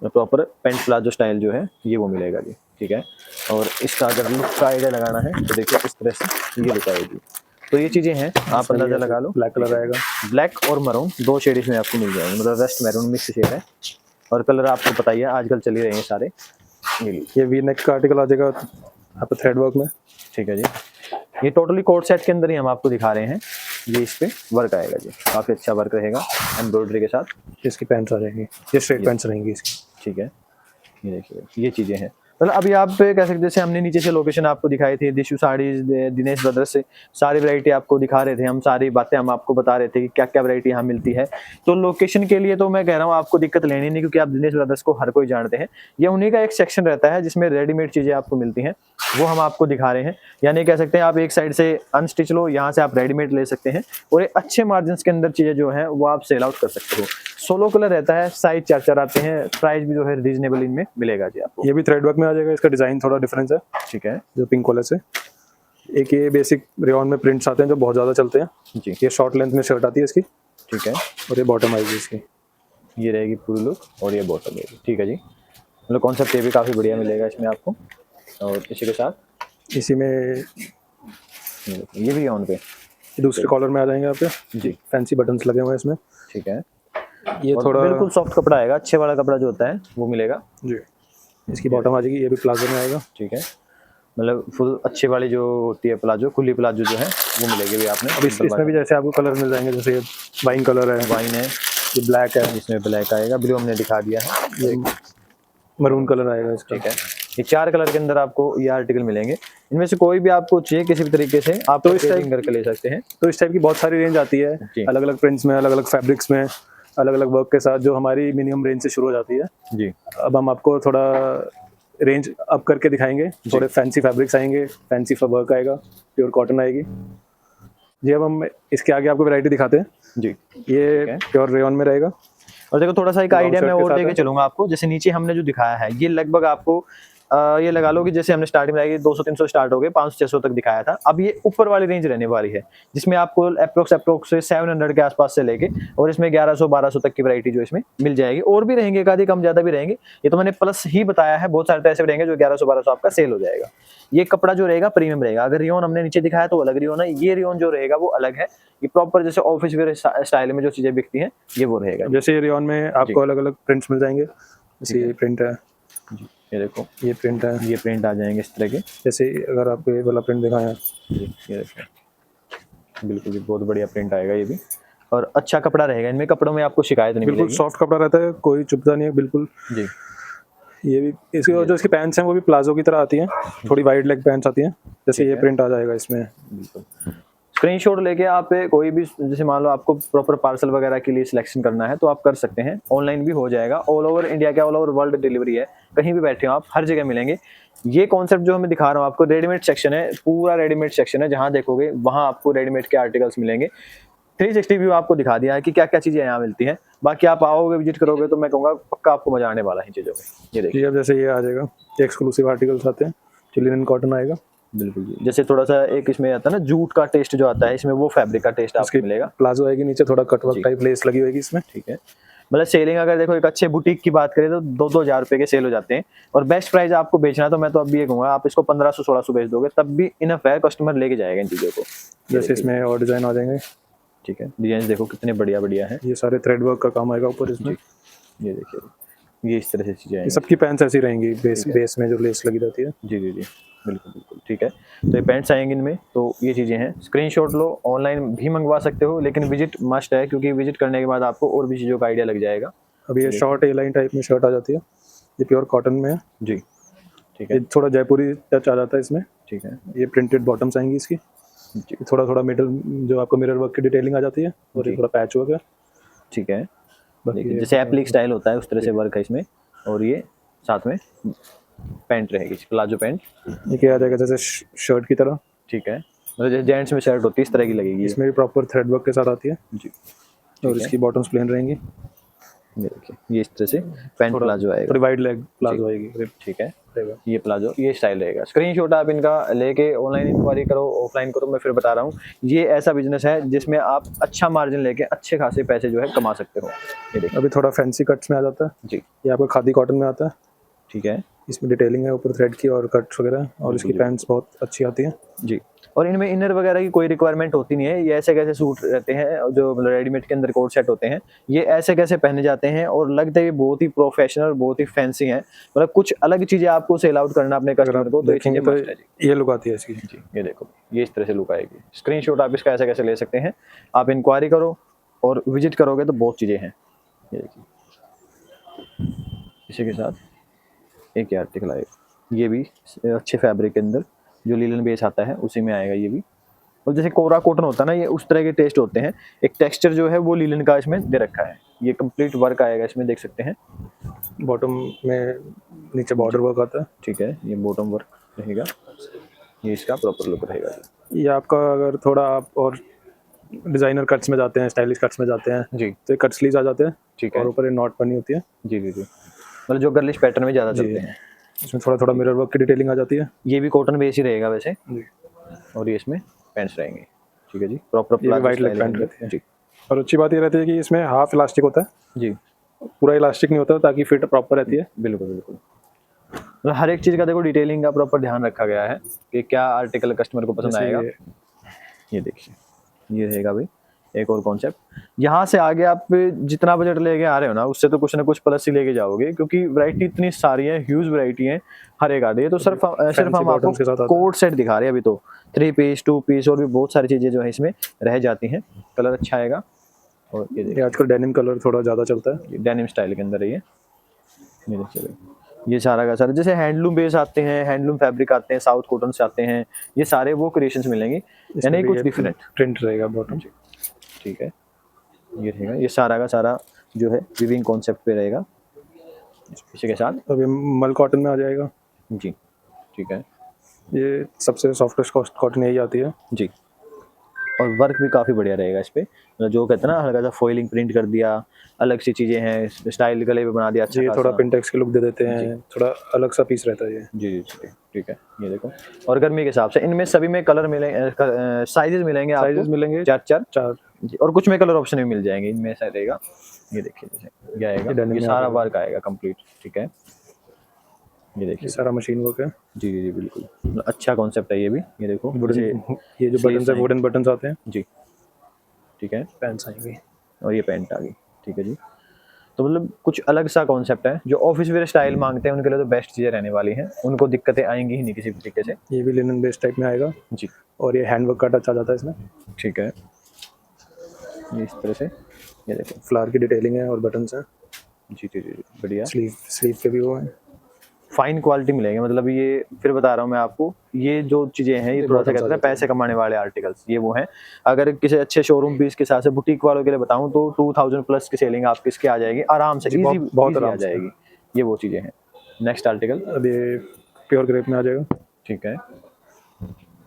प्रॉपर पेंट प्लाजो स्टाइल जो है ये वो मिलेगा जी। ठीक है, और इसका अगर लुक का आइडिया लगाना है तो देखिए इस तरह से ये लुक आएगी। तो ये चीजें हैं, आप अंदाजा लगा लो। ब्लैक कलर आएगा, ब्लैक और मरून 2 शेड इसमें आपको मिल जाएंगे, मतलब रस्ट मैरून मिक्स शेड है। और कलर आपको पता ही है आजकल चल ही रहे हैं सारे। ये वी नेक का आर्टिकल आ जाएगा यहाँ पे थ्रेड वर्क में। ठीक है जी, ये टोटली कोट सेट के अंदर ही हम आपको दिखा रहे हैं। ये इस पे वर्क आएगा जी, काफी अच्छा वर्क रहेगा एम्ब्रॉयडरी के साथ। इसकी पैंट्स आ जाएंगी, ये स्ट्रेट पैंट्स रहेंगी इसकी। ठीक है, ये देखिए ये चीजें हैं, मतलब अभी आप कह सकते हैं जैसे हमने नीचे से लोकेशन आपको दिखाई थी, दिशु साड़ीज, दिनेश ब्रदर्स से सारी वैरायटी आपको दिखा रहे थे, हम सारी बातें हम आपको बता रहे थे कि क्या क्या वैरायटी यहाँ मिलती है। तो लोकेशन के लिए तो मैं कह रहा हूँ आपको दिक्कत लेनी नहीं, क्योंकि आप दिनेश ब्रदर्स को हर कोई जानते हैं। ये उन्हीं का एक सेक्शन रहता है जिसमें रेडीमेड चीजें आपको मिलती हैं, वो हम आपको दिखा रहे हैं। यानी कह सकते हैं आप एक साइड से अनस्टिच लो, यहाँ से आप रेडीमेड ले सकते हैं, और एक अच्छे मार्जिन के अंदर चीजें जो है वो आप सेल आउट कर सकते हो। 16 कलर रहता है, साइज 4 आते हैं, प्राइस भी जो है रीजनेबल इनमें मिलेगा जी आपको। ये भी थ्रेड वर्क में आ जाएगा, इसका डिजाइन थोड़ा डिफरेंस है। ठीक है, जो पिंक कलर से, एक ये बेसिक रेयॉन में प्रिंट्स आते हैं जो बहुत ज्यादा चलते हैं जी। ये शॉर्ट लेंथ में शर्ट आती है इसकी। ठीक है, और ये बॉटम आएगी इसकी, ये रहेगी पूरी लुक, और ये बॉटम रहेगी। ठीक है जी, मतलब कॉन्सेप्ट ये भी काफी बढ़िया मिलेगा इसमें आपको। और इसी के साथ इसी में ये भी ऑन पे, दूसरे कॉलर में आ जाएंगे यहाँ पे जी। फैंसी बटन्स लगे हुए हैं इसमें। ठीक है, ये और थोड़ा बिल्कुल सॉफ्ट कपड़ा आएगा, अच्छे वाला कपड़ा जो होता है वो मिलेगा जी। इसकी बॉटम आ जाएगी, ये भी प्लाजो में आएगा। ठीक है, मतलब फुल अच्छे वाली जो होती है प्लाजो, खुली प्लाजो जो है वो मिलेगी भी आपने। अब इसमें भी जैसे आपको कलर मिल जाएंगे, जैसे ये वाइन कलर है, वाइन है, ये ब्लैक है, इसमें ब्लैक आएगा, ब्लू हमने दिखा दिया है, ये मरून कलर आएगा इसका। ठीक है। ये 4 कलर के अंदर आपको ये आर्टिकल मिलेंगे, इनमें से कोई भी आपको चाहिए किसी भी तरीके से आप तो इस टाइप करके ले सकते हैं। तो इस टाइप की बहुत सारी रेंज आती है, अलग अलग प्रिंट्स में, अलग अलग फैब्रिक्स में, अलग अलग वर्क के साथ, जो हमारी मिनिमम रेंज से शुरू हो जाती है जी। अब हम आपको थोड़ा रेंज अप करके दिखाएंगे, थोड़े फैंसी फैब्रिक्स आएंगे, फैंसी वर्क आएगा, प्योर कॉटन आएगी जी। अब हम इसके आगे आपको वैरायटी दिखाते हैं जी। ये प्योर रेयॉन में रहेगा। और देखो थोड़ा सा एक आइडिया मैं और देके चलूंगा आपको, जैसे नीचे हमने जो दिखाया है ये लगभग आपको ये लगा लो कि जैसे हमने स्टार्टिंग में 200-300 स्टार्ट हो गए, 500-600 तक दिखाया था। अब ये ऊपर वाली रेंज रहने वाली है, जिसमें आपको अप्रोक्स 700 के आसपास से लेके और इसमें 1100-1200 तक की वैरायटी जो इसमें मिल जाएगी। और भी रहेंगे, आधी कम ज्यादा भी रहेंगे, ये तो मैंने प्लस ही बताया है। बहुत सारे तो ऐसे रहेंगे जो 1100-1200 आपका सेल हो जाएगा। ये कपड़ा जो रहेगा प्रीमियम रहेगा। अगर रियोन हमने नीचे दिखाया तो अलग रियोन है, ये रियोन जो रहेगा वो अलग है। ये प्रॉपर जैसे ऑफिस वेयर स्टाइल में जो चीजें बिकती हैं ये वो रहेगा। जैसे ये रियोन में आपको अलग अलग प्रिंट्स मिल जाएंगे, जैसे ये प्रिंट है जी, ये देखो ये प्रिंट है, ये प्रिंट आ जाएंगे इस तरह के। जैसे अगर आपको ये वाला प्रिंट दिखाया जी, ये देखो बिल्कुल भी बहुत बढ़िया प्रिंट आएगा ये भी, और अच्छा कपड़ा रहेगा। इनमें कपड़ों में आपको शिकायत नहीं बिल्कुल मिलेगी। सॉफ्ट कपड़ा रहता है, कोई चुभता नहीं है बिल्कुल जी। ये भी इसकी जो इसकी पैंट्स हैं वो भी प्लाजो की तरह आती हैं, थोड़ी वाइड लेग पैंट्स आती हैं, जैसे ये प्रिंट आ जाएगा इसमें। बिल्कुल स्क्रीनशॉट लेके आप कोई भी, जैसे मान लो आपको प्रॉपर पार्सल वगैरह के लिए सिलेक्शन करना है तो आप कर सकते हैं, ऑनलाइन भी हो जाएगा। ऑल ओवर इंडिया के, ऑल ओवर वर्ल्ड डिलीवरी है, कहीं भी बैठे हो आप हर जगह मिलेंगे। ये कॉन्सेप्ट जो मैं दिखा रहा हूँ आपको, रेडीमेड सेक्शन है, पूरा रेडीमेड सेक्शन है। जहाँ देखोगे वहाँ आपको रेडीमेड के आर्टिकल्स मिलेंगे। 360 व्यू आपको दिखा दिया है कि क्या क्या चीजें यहाँ मिलती हैं। बाकी आप आओगे विजिट करोगे तो मैं कहूँगा पक्का आपको मजा आने वाला है चीजों में। ये देखिए, अब जैसे ये आ जाएगा, एक्सक्लूसिव आर्टिकल्स आते हैं, लिनन कॉटन आएगा। बिल्कुल जी, जैसे थोड़ा सा एक इसमें आता है ना जूट का टेस्ट जो आता है, इसमें वो फैब्रिक का टेस्ट आपको मिलेगा। प्लाजो आएगी, नीचे थोड़ा कटवर्क टाइप लेस लगी होगी इसमें। ठीक है, मतलब सेलिंग अगर देखो एक अच्छे बुटीक की बात करें तो 2-2 हज़ार रुपए के सेल हो जाते हैं। और बेस्ट प्राइस आपको बेचना तो मैं तो अब भी ये कहूँगा आप इसको 1500-1600 बेच दोगे तब भी इनफ है, कस्टमर लेके जाएगा इन चीज़ों को। जैसे इसमें और डिजाइन आ जाएंगे। ठीक है, डिजाइन देखो कितने बढ़िया बढ़िया है। ये सारे थ्रेड वर्क का काम आएगा ऊपर इसमें। ये देखिए, ये इस तरह से चीजें ये सबकी पैंट्स ऐसी रहेंगी, बेस में जो लेस लगी रहती है। जी जी जी, बिल्कुल बिल्कुल ठीक है। तो ये पैंट्स आएंगे इनमें, तो ये चीज़ें हैं। स्क्रीनशॉट लो, ऑनलाइन भी मंगवा सकते हो, लेकिन विजिट मस्ट है, क्योंकि विजिट करने के बाद आपको और भी चीज़ों का आइडिया लग जाएगा। अभी ये शॉर्ट ए लाइन टाइप में शर्ट आ जाती है, ये प्योर कॉटन में है जी। ठीक है, ये थोड़ा जयपुरी टच आ जाता है इसमें। ठीक है, ये प्रिंटेड बॉटम्स आएंगी इसकी, थोड़ा थोड़ा मिडल जो आपको मिरर वर्क की डिटेलिंग आ जाती है, और ये थोड़ा पैच वर्क है। ठीक है, जैसे एप्लिक स्टाइल होता है उस तरह से वर्क है इसमें। और ये साथ में पैंट रहेगी, प्लाजो पैंट। ये क्या आ जाएगा, जैसे शर्ट की तरह। ठीक है, मतलब जैसे जेंट्स में शर्ट होती है इस तरह की लगेगी। इसमें भी प्रॉपर थ्रेड वर्क के साथ आती है जी। और इसकी बॉटम्स प्लेन रहेंगी। ये देखिए, ये इस तरह से पैंट प्लाजो आएगा, थोड़ी वाइड लेग प्लाजो आएगी। ठीक है, ये प्लाजो, ये स्टाइल रहेगा। स्क्रीनशॉट आप इनका लेके ऑनलाइन इंक्वायरी करो, ऑफलाइन करो। मैं फिर बता रहा हूँ, ये ऐसा बिजनेस है जिसमें आप अच्छा मार्जिन लेके अच्छे खासे पैसे जो है कमा सकते हो। ये देखिए, अभी थोड़ा फैंसी कट्स में आ जाता है जी। ये आपका खादी कॉटन में आता है। ठीक है, इसमें डिटेलिंग है ऊपर थ्रेड की और कट्स वगैरह, और इसकी पैंट्स बहुत अच्छी आती हैं जी। और इनमें इनर वगैरह की कोई रिक्वायरमेंट होती नहीं है। ये ऐसे कैसे सूट रहते हैं जो रेडीमेड के अंदर कोट सेट होते हैं, ये ऐसे कैसे पहने जाते हैं और लगते हैं बहुत ही प्रोफेशनल, बहुत ही फैंसी हैं। मतलब कुछ अलग चीजें आपको सेल आउट करना अपने कस्टमर को, तो ये चीजें मस्ट है जी। ये लुक आती है इसकी जी। ये देखो, ये इस तरह से लुक आएगी। स्क्रीनशॉट आप इसका ऐसे कैसे ले सकते हैं, आप इंक्वायरी करो और विजिट करोगे तो बहुत चीजें हैं। ये देखिए, इसी के साथ एक आर्टिकल आएगा, ये भी अच्छे फैब्रिक के अंदर जो लीलन बेस आता है उसी में आएगा ये भी। और जैसे कोरा कॉटन होता है ना, ये उस तरह के टेस्ट होते हैं। एक टेक्सचर जो है वो लीलन का इसमें दे रखा है। ये कंप्लीट वर्क आएगा इसमें, देख सकते हैं। बॉटम में नीचे बॉर्डर वर्क आता है। ठीक है, ये बॉटम वर्क रहेगा, ये इसका प्रॉपर लुक रहेगा। ये आपका अगर थोड़ा आप और डिजाइनर कट्स में जाते हैं, स्टाइलिश कट्स में जाते हैं जी, तो ये कट स्लीव्स आ जाते हैं। ठीक है, और ऊपर ये नॉट बनी होती है। जी जी जी, मतलब जो गर्लिश पैटर्न में ज़्यादा चलते हैं। इसमें थोड़ा थोड़ा मिरर वर्क की डिटेलिंग आ जाती है। ये भी कॉटन बेस ही रहेगा वैसे जी। और ये इसमें पैंट्स रहेंगे। ठीक है जी, प्रॉपर वाइट लेग पैंट रहती है जी। और अच्छी बात ये रहती है कि इसमें हाफ इलास्टिक होता है जी, पूरा इलास्टिक नहीं होता, ताकि फिट प्रॉपर रहती है। बिल्कुल बिल्कुल, मतलब हर एक चीज़ का देखो डिटेलिंग का प्रॉपर ध्यान रखा गया है कि क्या आर्टिकल कस्टमर को पसंद आएगा। ये देखिए, ये रहेगा भाई एक और कॉन्सेप्ट। यहाँ से आगे आप जितना बजट लेके आ रहे हो ना, उससे तो कुछ ना कुछ प्लस ही लेके जाओगे, क्योंकि वैरायटी इतनी सारी है, ह्यूज वैरायटी है हर एक आधे। तो सिर्फ हम आपको कोट सेट दिखा रहे हैं अभी तो, 3 पीस 2 पीस और भी बहुत सारी चीजें जो है इसमें रह जाती हैं। कलर अच्छा आएगा। और ये आजकल डेनिम कलर थोड़ा ज़्यादा चलता है, डेनिम स्टाइल के अंदर है ये देखिए भाई, ये सारा का सारा जैसे हैंडलूम बेस आते हैं, हैंडलूम फैब्रिक आते हैं, साउथ कॉटन से आते हैं, ये सारे वो क्रिएशंस मिलेंगे, यानी कुछ डिफरेंट प्रिंट रहेगा बॉटम। ठीक है, ये रहेगा, ये सारा का सारा जो है विविंग कॉन्सेप्ट पे रहेगा इसी के साथ। अब ये मल कॉटन में आ जाएगा जी ठीक है, ये सबसे सॉफ्टेस्ट कॉटन यही आती है जी। और वर्क भी काफ़ी बढ़िया रहेगा इस पे, मतलब जो कहते हैं ना हल्का सा फॉइलिंग प्रिंट कर दिया, अलग सी चीज़ें हैं, स्टाइल गले पे बना दिया अच्छा ये खासा। थोड़ा पिंटेक्स के लुक दे देते हैं, थोड़ा अलग सा पीस रहता है ये। जी जी ठीक है, ये देखो। और गर्मी के हिसाब से इनमें सभी में कलर मिलेंगे, साइजेस मिलेंगे आपको, साइजेस मिलेंगे चार जी, और कुछ में कलर ऑप्शन भी मिल जाएंगे, इनमें ऐसा रहेगा। ये देखिए जैसे ये आएगा, ये सारा वर्क आएगा कंप्लीट। ठीक है, ये देखिए सारा मशीन वर्क है। जी जी जी बिल्कुल, अच्छा कॉन्सेप्ट है ये भी। ये देखो ये जो बटन है वुडन बटन आते हैं जी, ठीक है, पैंट्स आएंगे और ये पैंट आ गई। ठीक है जी, तो मतलब कुछ अलग सा कॉन्सेप्ट है। जो ऑफिस वेयर स्टाइल मांगते हैं उनके लिए तो बेस्ट चीज़ें रहने वाली हैं, उनको दिक्कतें आएंगी ही नहीं किसी भी तरीके से। ये भी लिनन बेस्ड टाइप में आएगा जी, और ये हैंड वर्क का टच आ जाता है इसमें। ठीक है, ये इस तरह से ये देखो, फ्लावर की डिटेलिंग है और बटन्स हैं। जी जी जी बढ़िया। स्लीव पे भी वो है, फाइन क्वालिटी मिलेंगे, मतलब ये फिर बता रहा हूँ मैं आपको, ये जो चीज़ें हैं ये थोड़ा सा कहते हैं पैसे कमाने वाले आर्टिकल्स, ये वो हैं। अगर किसी अच्छे शोरूम पीस के हिसाब से बुटीक वालों के लिए बताऊँ तो 2000 प्लस की सेलिंग आपकी इसकी आ जाएगी आराम से, बहुत आ जाएगी। ये वो चीज़ें हैं। नेक्स्ट आर्टिकल, अब ये प्योर ग्रेप में आ जाएगा। ठीक है,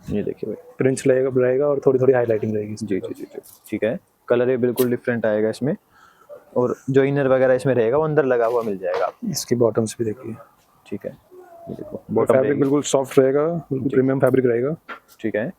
ये देखिए भाई, प्रिंट्स रहेगा और थोड़ी थोड़ी हाईलाइटिंग रहेगी। जी जी जी जी ठीक है, कलर ये बिल्कुल डिफरेंट आएगा इसमें, और जो इनर वगैरह इसमें रहेगा वो अंदर लगा हुआ मिल जाएगा आपको। इसकी बॉटम्स भी देखिए, ठीक है, ये देखो बॉटम फैब्रिक बिल्कुल सॉफ्ट रहेगा, बिल्कुल प्रीमियम फैब्रिक रहेगा। ठीक है,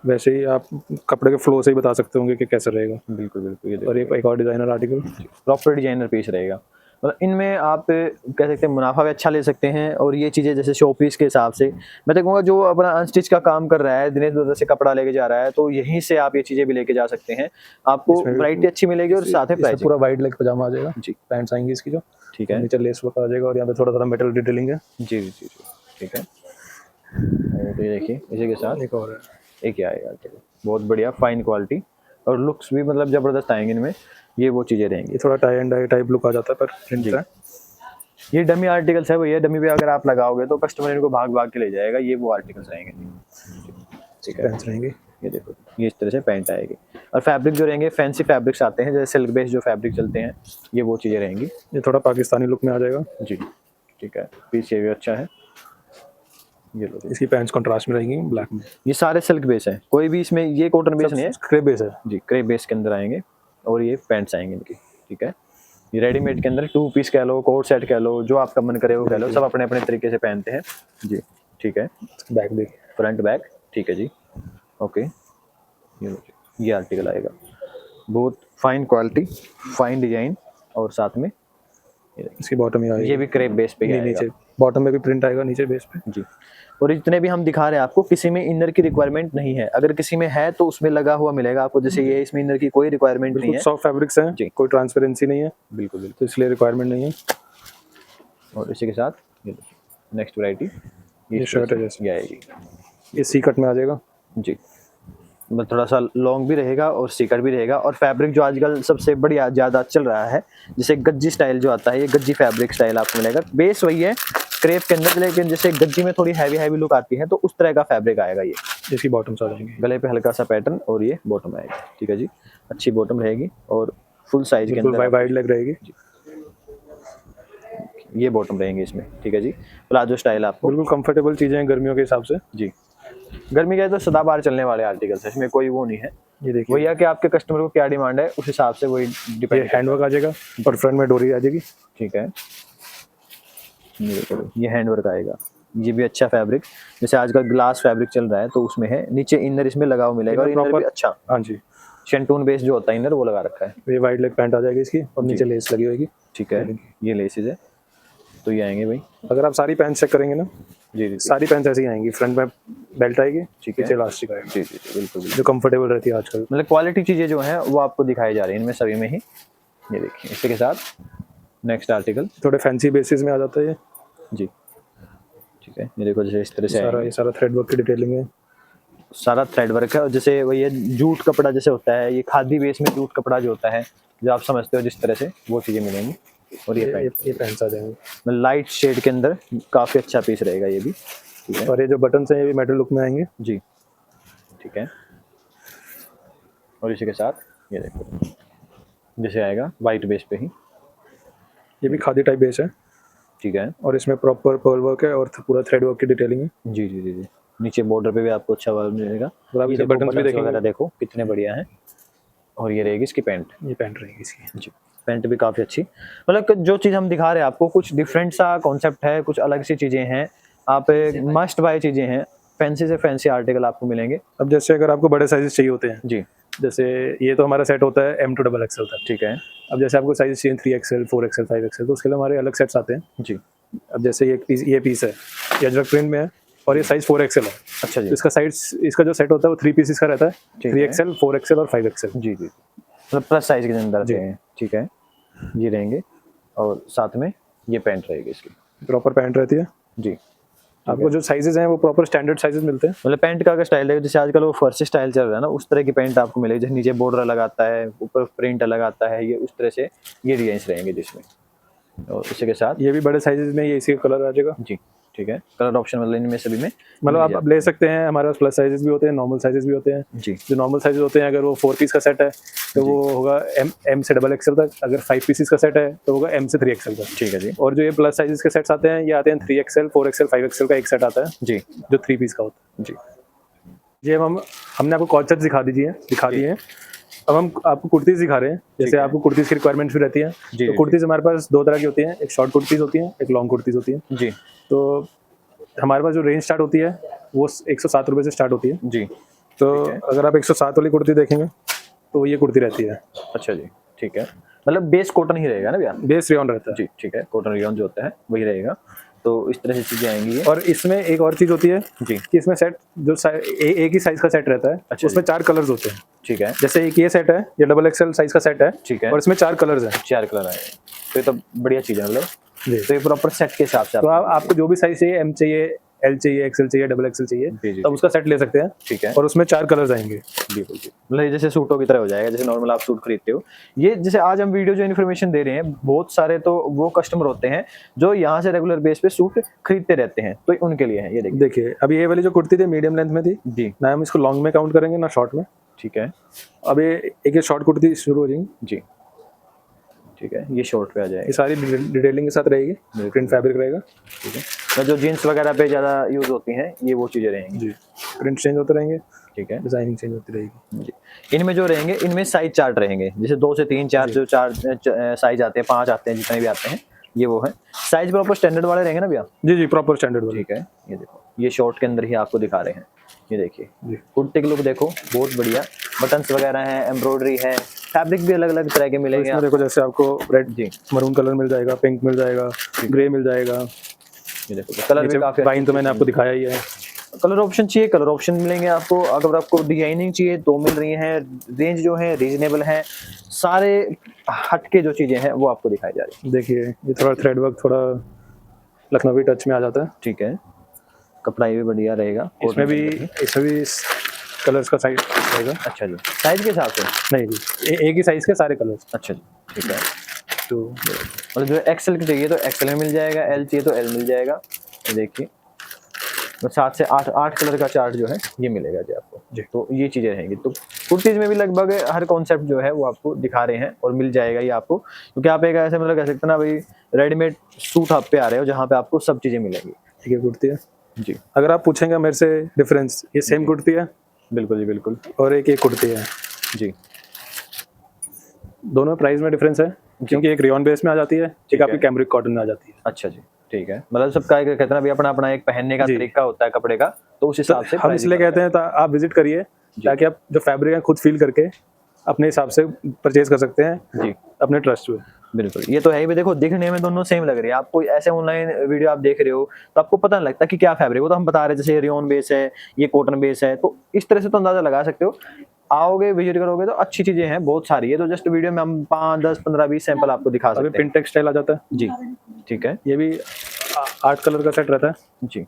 वैसे ही आप कपड़े के फ्लो से ही बता सकते होंगे कि कैसा रहेगा। बिल्कुल बिल्कुल, ये और एक और designer article, proper designer piece रहेगा, मतलब इनमें आप कह सकते हैं मुनाफा भी अच्छा ले सकते हैं। और ये चीज़ें जैसे शो पीस के हिसाब से मैं तो कहूँगा, जो अपना अनस्टिच का काम कर रहा है, दिनेश ब्रदर्स से कपड़ा लेके जा रहा है, तो यहीं से आप ये चीज़ें भी लेके जा सकते हैं, आपको वैरायटी अच्छी मिलेगी और साथ में प्राइस पूरा वाइड लेग पजामा आ जाएगा जी, पैंट्स आएंगी इसकी जो, ठीक है, नीचे लेस वर्क आ जाएगा और यहाँ पे थोड़ा थोड़ा मेटल डिटेलिंग है। जी जी जी ठीक है। और ये देखिए इसी के साथ एक और है, एक आएगा, बहुत बढ़िया फाइन क्वालिटी, और लुक्स भी मतलब ज़बरदस्त आएंगे इनमें, ये वो चीज़ें रहेंगी। ये थोड़ा tie and dye type look आ जाता है पर प्रिंट है। ये डमी आर्टिकल्स है भैया, डमी पे अगर आप लगाओगे तो कस्टमर इनको भाग भाग के ले जाएगा, ये वो आर्टिकल्स रहेंगे। ठीक है, पैंट्स रहेंगे, ये देखो ये इस तरह से पैंट आएगी। और फैब्रिक जो रहेंगे फैंसी फैब्रिक्स आते हैं, जैसे सिल्क बेस्ड जो फैब्रिक चलते हैं, ये वो चीज़ें रहेंगी। ये थोड़ा पाकिस्तानी लुक में आ जाएगा जी ठीक है, पीस ये भी अच्छा है। ये लो, इसकी पैंट्स कंट्रास्ट में रहेंगी ब्लैक में। ये सारे सिल्क बेस है, कोई भी इसमें ये कॉटन बेस नहीं है, क्रेप बेस है जी, क्रेप बेस के अंदर आएंगे। और ये पैंट्स आएंगे इनकी। ठीक है, ये रेडीमेड के अंदर 2 पीस कह लो, कोट सेट कह लो, जो आपका मन करे वो कह लो, सब अपने अपने तरीके से पहनते हैं जी। ठीक है, बैक देखिए, फ्रंट बैक, ठीक है जी, ओके। ये आर्टिकल आएगा, बहुत फाइन क्वालिटी, फाइन डिजाइन, और साथ में इसकी बॉटम ही आएगी, ये भी क्रेप बेस पे ही आएगा। नीचे बॉटम में भी प्रिंट आएगा, नीचे बेस पे जी। और जितने भी हम दिखा रहे हैं आपको, किसी में इनर की रिक्वायरमेंट नहीं है, अगर किसी में है तो उसमें लगा हुआ मिलेगा आपको, जैसे ये इसमें इनर की कोई रिक्वायरमेंट नहीं है, सॉफ्ट फैब्रिक्स हैं जी, कोई ट्रांसपेरेंसी नहीं है, बिल्कुल बिल्कुल, तो इसलिए रिक्वायरमेंट नहीं है। और इसी के साथ नेक्स्ट वैरायटी ये शर्ट है जैसे, ये आएगी, ये सी कट में आ जाएगा जी, मतलब थोड़ा सा लॉन्ग भी रहेगा और सीकर भी रहेगा। और फैब्रिक जो आजकल सबसे बढ़िया ज़्यादा चल रहा है, जैसे गज्जी स्टाइल जो आता है, ये गज्जी फैब्रिक स्टाइल आपको मिलेगा। बेस वही है क्रेप के अंदर, लेकिन जैसे गज्जी में थोड़ी हैवी लुक आती है, तो उस तरह का फैब्रिक आएगा ये। इसकी बॉटम्स आ जाएंगे, गले पे हल्का सा पैटर्न, और ये बॉटम आएगी। ठीक है जी, अच्छी बॉटम रहेगी और फुल साइज के अंदर वाइड लेग रहेगी, ये बॉटम रहेंगे इसमें। ठीक है जी, प्लाजो स्टाइल आपको, बिल्कुल कंफर्टेबल चीजें हैं गर्मियों के हिसाब से जी। गर्मी के तो सदाबहार चलने वाले आर्टिकल्स है, इसमें कोई वो नहीं है। ये देखिए भैया कि आपके कस्टमर को क्या डिमांड है, उस हिसाब से वही डिपेंड। हैंडवर्क आ जाएगा और फ्रंट में डोरी आ जाएगी। ठीक है, ये हैंडवर्क आएगा, ये भी अच्छा फैब्रिक, जैसे आजकल ग्लास फैब्रिक चल रहा है तो उसमें है, नीचे इनर इसमें लगा हुआ मिलेगा, और इनर भी अच्छा, हाँ जी, शेंटून बेस जो होता है इनर वो लगा रखा है। ये वाइड लेग पैंट आ जाएगी इसकी, और नीचे लेस लगी होगी। ठीक है, ये लेसेस है, तो ये आएंगे भाई। अगर आप सारी पैंट चेक करेंगे ना जी, सारी पैंट ऐसी आएंगी, फ्रंट में बेल्ट आएगी, ठीक है। पीछे इलास्टिक आएगा। जी जी जी, बिल्कुल बिल्कुल। जो कंफर्टेबल रहती है आजकल। मतलब क्वालिटी चीज़ें जो हैं वो आपको दिखाई जा रही हैं इनमें सभी में ही। ये देखिए इसी के साथ नेक्स्ट आर्टिकल थोड़े फैंसी बेसिस में आ जाता है ये। जी, ठीक है। ये देखो जैसे इस तरह से सारा आएंगे। ये सारा थ्रेड वर्क की डिटेलिंग है। सारा थ्रेड वर्क है और जैसे वही है जूट कपड़ा जैसे होता है, ये खादी बेस में जूट कपड़ा जो होता है, जो आप समझते हो जिस तरह से, वो चीज़ें मिलेंगी। और ये पैंट ये पैंट्स आ जाएंगे। मतलब लाइट शेड के अंदर काफ़ी अच्छा पीस रहेगा ये भी, ठीक है। और ये जो बटन्स हैं ये भी मेटल लुक में आएंगे। जी, ठीक है। और इसी के साथ ये देखो जैसे आएगा वाइट बेस पे ही, ये भी खादी टाइप बेस है ठीक है। और इसमें प्रॉपर पर्ल वर्क है और पूरा थ्रेड वर्क की डिटेलिंग है। जी जी जी जी, नीचे बॉर्डर पे भी आपको अच्छा वर्क मिलेगा। और आप ये इसके देखो buttons भी buttons देखेंगे। वगैरह देखो कितने बढ़िया हैं। और ये रहेगी इसकी पैंट। ये पैंट रहेगी इसकी। जी, पैंट भी काफ़ी अच्छी, मतलब कि जो चीज़ हम दिखा रहे हैं आपको कुछ डिफरेंट सा कॉन्सेप्ट है, कुछ अलग सी चीज़ें हैं, आप मस्ट बाय चीज़ें हैं, फैंसी से फैंसी आर्टिकल आपको मिलेंगे। अब जैसे अगर आपको बड़े साइज चाहिए होते हैं, जी, जैसे ये तो हमारा सेट होता है M to XXL तक। ठीक है। अब जैसे आपको साइज चाहिए 3XL 4XL 5XL, तो उसके लिए हमारे अलग सेट्स आते हैं। जी, अब जैसे ये पीस है, ये अजरक प्रिंट में है और ये साइज 4XL है। अच्छा जी, तो इसका जो सेट होता है वो 3 पीसेस का रहता है, ठीक है। 3XL 4XL और 5XL। जी जी, मतलब प्लस साइज़ के अंदर आते जी। हैं, ठीक है। ये रहेंगे और साथ में ये पैंट रहेगी इसकी। प्रॉपर पैंट रहती है। जी, आपको जो साइजेस हैं वो प्रॉपर स्टैंडर्ड साइजेस मिलते हैं। मतलब पैंट का अगर स्टाइल है जैसे आजकल वो फर्सी स्टाइल चल रहा है ना, उस तरह की पैंट आपको मिलेगी, जैसे नीचे बॉर्डर अलग आता है, ऊपर प्रिंट अलग आता है, ये उस तरह से ये डिजाइन रहेंगे जिसमें। और इसी के साथ ये भी बड़े साइजेस में ये इसी का कलर आ जाएगा। जी, ठीक है। कलर ऑप्शन मतलब इनमें सभी में मतलब मिल आप ले सकते हैं, हमारे पास प्लस साइजेस भी होते हैं, नॉर्मल साइजेस भी होते हैं। जी, जो नॉर्मल साइजेस होते हैं अगर वो 4 पीस का सेट है तो वो होगा M से XXL तक। अगर 5 पीसेस का सेट है तो होगा M से 3XL तक। ठीक है जी, और जो ये प्लस साइजेस के सेट्स आते हैं ये आते हैं 3XL 4XL 5XL का एक सेट आता है जी, जो 3 पीस का होता है। जी, ये हमने आपको कॉर्ड सेट्स दिखा दिए हैं। अब हम आपको कुर्तीज दिखा रहे हैं। जैसे है। आपको कुर्तीज की रिक्वायरमेंट्स भी रहती हैं, जी, तो जी, कुर्तीज हमारे पास 2 तरह की होती हैं, एक शॉर्ट कुर्तीज होती हैं, एक लॉन्ग कुर्तीज होती हैं। जी, तो हमारे पास जो रेंज स्टार्ट होती है वो 107 रुपये से स्टार्ट होती है। जी, तो ठीक है। अगर आप 107 वाली कुर्ती देखेंगे तो ये कुर्ती रहती है। अच्छा जी, ठीक है। मतलब बेस कॉटन ही रहेगा ना भैया? बेस रेयॉन रहता है। जी, ठीक है। कॉटन रेयॉन जो होता है वही रहेगा। तो इस तरह से चीज़ें आएंगी ये। और इसमें एक और चीज़ होती है जी, कि इसमें सेट जो एक ही साइज का सेट रहता है, अच्छा उसमें 4 कलर्स होते हैं। ठीक है, जैसे एक ये सेट है, ये XXL साइज का सेट है, ठीक है। और इसमें 4 कलर्स हैं। 4 कलर आएंगे, तो ये तो बढ़िया चीज़ है मतलब। जी। तो ये प्रॉपर सेट के हिसाब से तो आपको जो भी साइज चाहिए, M चाहिए, L चाहिए, XL चाहिए, XXL चाहिए, जी, जी, तब उसका सेट ले सकते हैं। ठीक है। और उसमें 4 कलर्स आएंगे। बिल्कुल जी, मतलब ये जैसे सूटों की तरह हो जाएगा, जैसे नॉर्मल आप सूट खरीदते हो। ये जैसे आज हम वीडियो जो इन्फॉर्मेशन दे रहे हैं, बहुत सारे तो वो कस्टमर होते हैं जो यहाँ से रेगुलर बेस पे सूट खरीदते रहते हैं, तो उनके लिए है ये देखिए। देखिए अब ये वाली जो कुर्ती थी मीडियम लेंथ में थी, जी, ना हम इसको लॉन्ग में काउंट करेंगे ना शॉर्ट में। ठीक है। अब ये शॉर्ट कुर्ती शुरू हो जाएंगी। जी, ठीक है। ये शॉर्ट पे आ जाएगा, ये सारी डिटेलिंग के साथ रहेगी, प्रिंट फैब्रिक रहेगा। ठीक है। तो जो जीन्स वगैरह पे ज़्यादा यूज होती हैं ये वो चीज़ें रहेंगी। जी, प्रिंट चेंज होते रहेंगे, ठीक है डिजाइनिंग चेंज होती रहेगी। जी। इनमें जो रहेंगे इनमें साइज चार्ट रहेंगे, जैसे 2 से 3 4 जो 4 साइज आते हैं, 5 आते हैं, जितने भी आते हैं ये वो है। साइज प्रॉपर स्टैंडर्ड वाले रहेंगे ना भैया? जी जी, प्रॉपर स्टैंडर्ड वाली। ठीक है। ये देखो ये शॉर्ट के अंदर ही आपको दिखा रहे हैं। ये देखिए जी। कुर्ते की लुक देखो, बहुत बढ़िया। बटन्स वगैरह हैं, एम्ब्रॉयडरी है, फैब्रिक भी अलग अलग तरह के तो मिलेंगे इसमें देखो जैसे आपको रेड जी। मरून कलर मिल जाएगा, पिंक मिल जाएगा, ग्रे मिल जाएगा। ये देखो कलर भी काफी वाइन तो मैंने आपको दिखाया ही है। कलर ऑप्शन चाहिए, कलर ऑप्शन मिलेंगे आपको। अगर आपको डिजाइनिंग चाहिए तो मिल रही है। रेंज जो है रीजनेबल है, सारे हटके जो चीजें हैं वो आपको दिखाई जा रही है। देखिए ये थोड़ा थ्रेड वर्क थोड़ा लखनवी टच में आ जाता है। ठीक है, कपड़ा ये भी बढ़िया रहेगा। इसमें भी कलर्स का साइज रहेगा। अच्छा जी, साइज के हिसाब से नहीं जी, एक ही साइज के सारे कलर्स। अच्छा जी, ठीक है। तो मतलब जो एक्सेल की चाहिए तो एक्सेल में मिल जाएगा, एल चाहिए तो एल मिल जाएगा। ये देखिए 7 से 8 कलर का चार्ट जो है ये मिलेगा जी आपको जी। तो ये चीज़ें रहेंगी। तो कुर्तीज़ में भी लगभग हर कॉन्सेप्ट जो है वो आपको दिखा रहे हैं और मिल जाएगा ये आपको, क्योंकि आप एक ऐसे मतलब कह सकते हैं ना भाई, रेडीमेड सूट आप पे आ रहे हो जहाँ पे आपको सब चीज़ें मिलेंगी। ठीक है, कुर्ती है जी, अगर आप पूछेंगे मेरे से डिफरेंस, ये सेम कुर्ती है बिल्कुल जी बिल्कुल और एक कुर्ती है जी। दोनों प्राइस में डिफरेंस है, क्योंकि एक रेयॉन बेस में आ जाती है, एक आपकी कैमरिक कॉटन में आ जाती है। अच्छा जी, ठीक है। मतलब सबका एक कहते हैं ना भी अपना अपना एक पहनने का तरीका होता है कपड़े का, तो उस हिसाब से हम इसलिए कहते हैं आप विजिट करिए ताकि आप जो फैब्रिक है खुद फील करके अपने हिसाब से परचेज कर सकते हैं जी अपने ट्रस्ट पे। बिल्कुल, ये तो है ही। देखो दिखने में दोनों सेम लग रही है, आप कोई ऐसे ऑनलाइन वीडियो आप देख रहे हो तो आपको पता नहीं लगता कि क्या फैब्रिक, वो तो हम बता रहे हैं जैसे रेयॉन बेस है, ये कॉटन बेस है, तो इस तरह से तो अंदाजा लगा सकते हो। आओगे विजिट करोगे तो अच्छी चीजें हैं, बहुत सारी है। तो जस्ट वीडियो में हम 5 10 15 20 सैंपल आपको दिखा अभी सकते हैं। पिन टेक्सटाइल आ जाता है जी ठीक है, ये भी 8 कलर का सेट रहता है, जी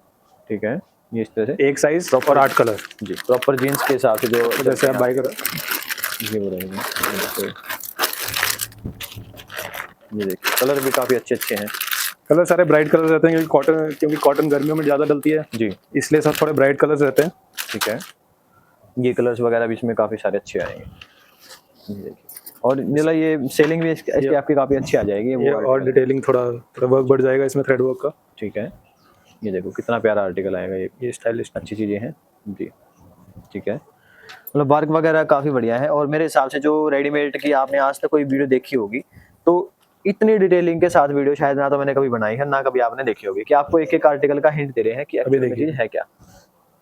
ठीक है, ये इस तरह से एक साइज और 8 कलर। जी प्रॉपर जीन्स के हिसाब से जो तो जैसे आप बाई करो, ये वो रहेंगे। ये देखिए कलर भी काफी अच्छे अच्छे हैं। कलर सारे ब्राइट कलर रहते हैं क्योंकि कॉटन गर्मियों में ज़्यादा डलती है जी इसलिए सब थोड़े ब्राइट कलर्स रहते हैं। ठीक है, ये कलर्स वगैरह भी इसमें काफी सारे अच्छे आएंगे। ये देखिए, और नीला ये सेलिंग भी इसकी आपकी काफी अच्छी आ जाएगी। ये और डिटेलिंग थोड़ा वर्क बढ़ जाएगा इसमें थ्रेड वर्क का। ठीक है, ये देखो कितना प्यारा आर्टिकल आएगा। ये स्टाइलिश अच्छी चीजें हैं जी। ठीक है, मतलब वर्क वगैरह काफी बढ़िया है। और मेरे हिसाब से जो रेडीमेड की आपने आज तक कोई वीडियो देखी होगी तो इतनी डिटेलिंग के साथ वीडियो शायद ना तो मैंने कभी बनाई है ना कभी आपने देखी होगी, कि आपको एक एक आर्टिकल का हिंट दे रहे हैं कि अभी एक्चुअल में देखिए। चीज है क्या।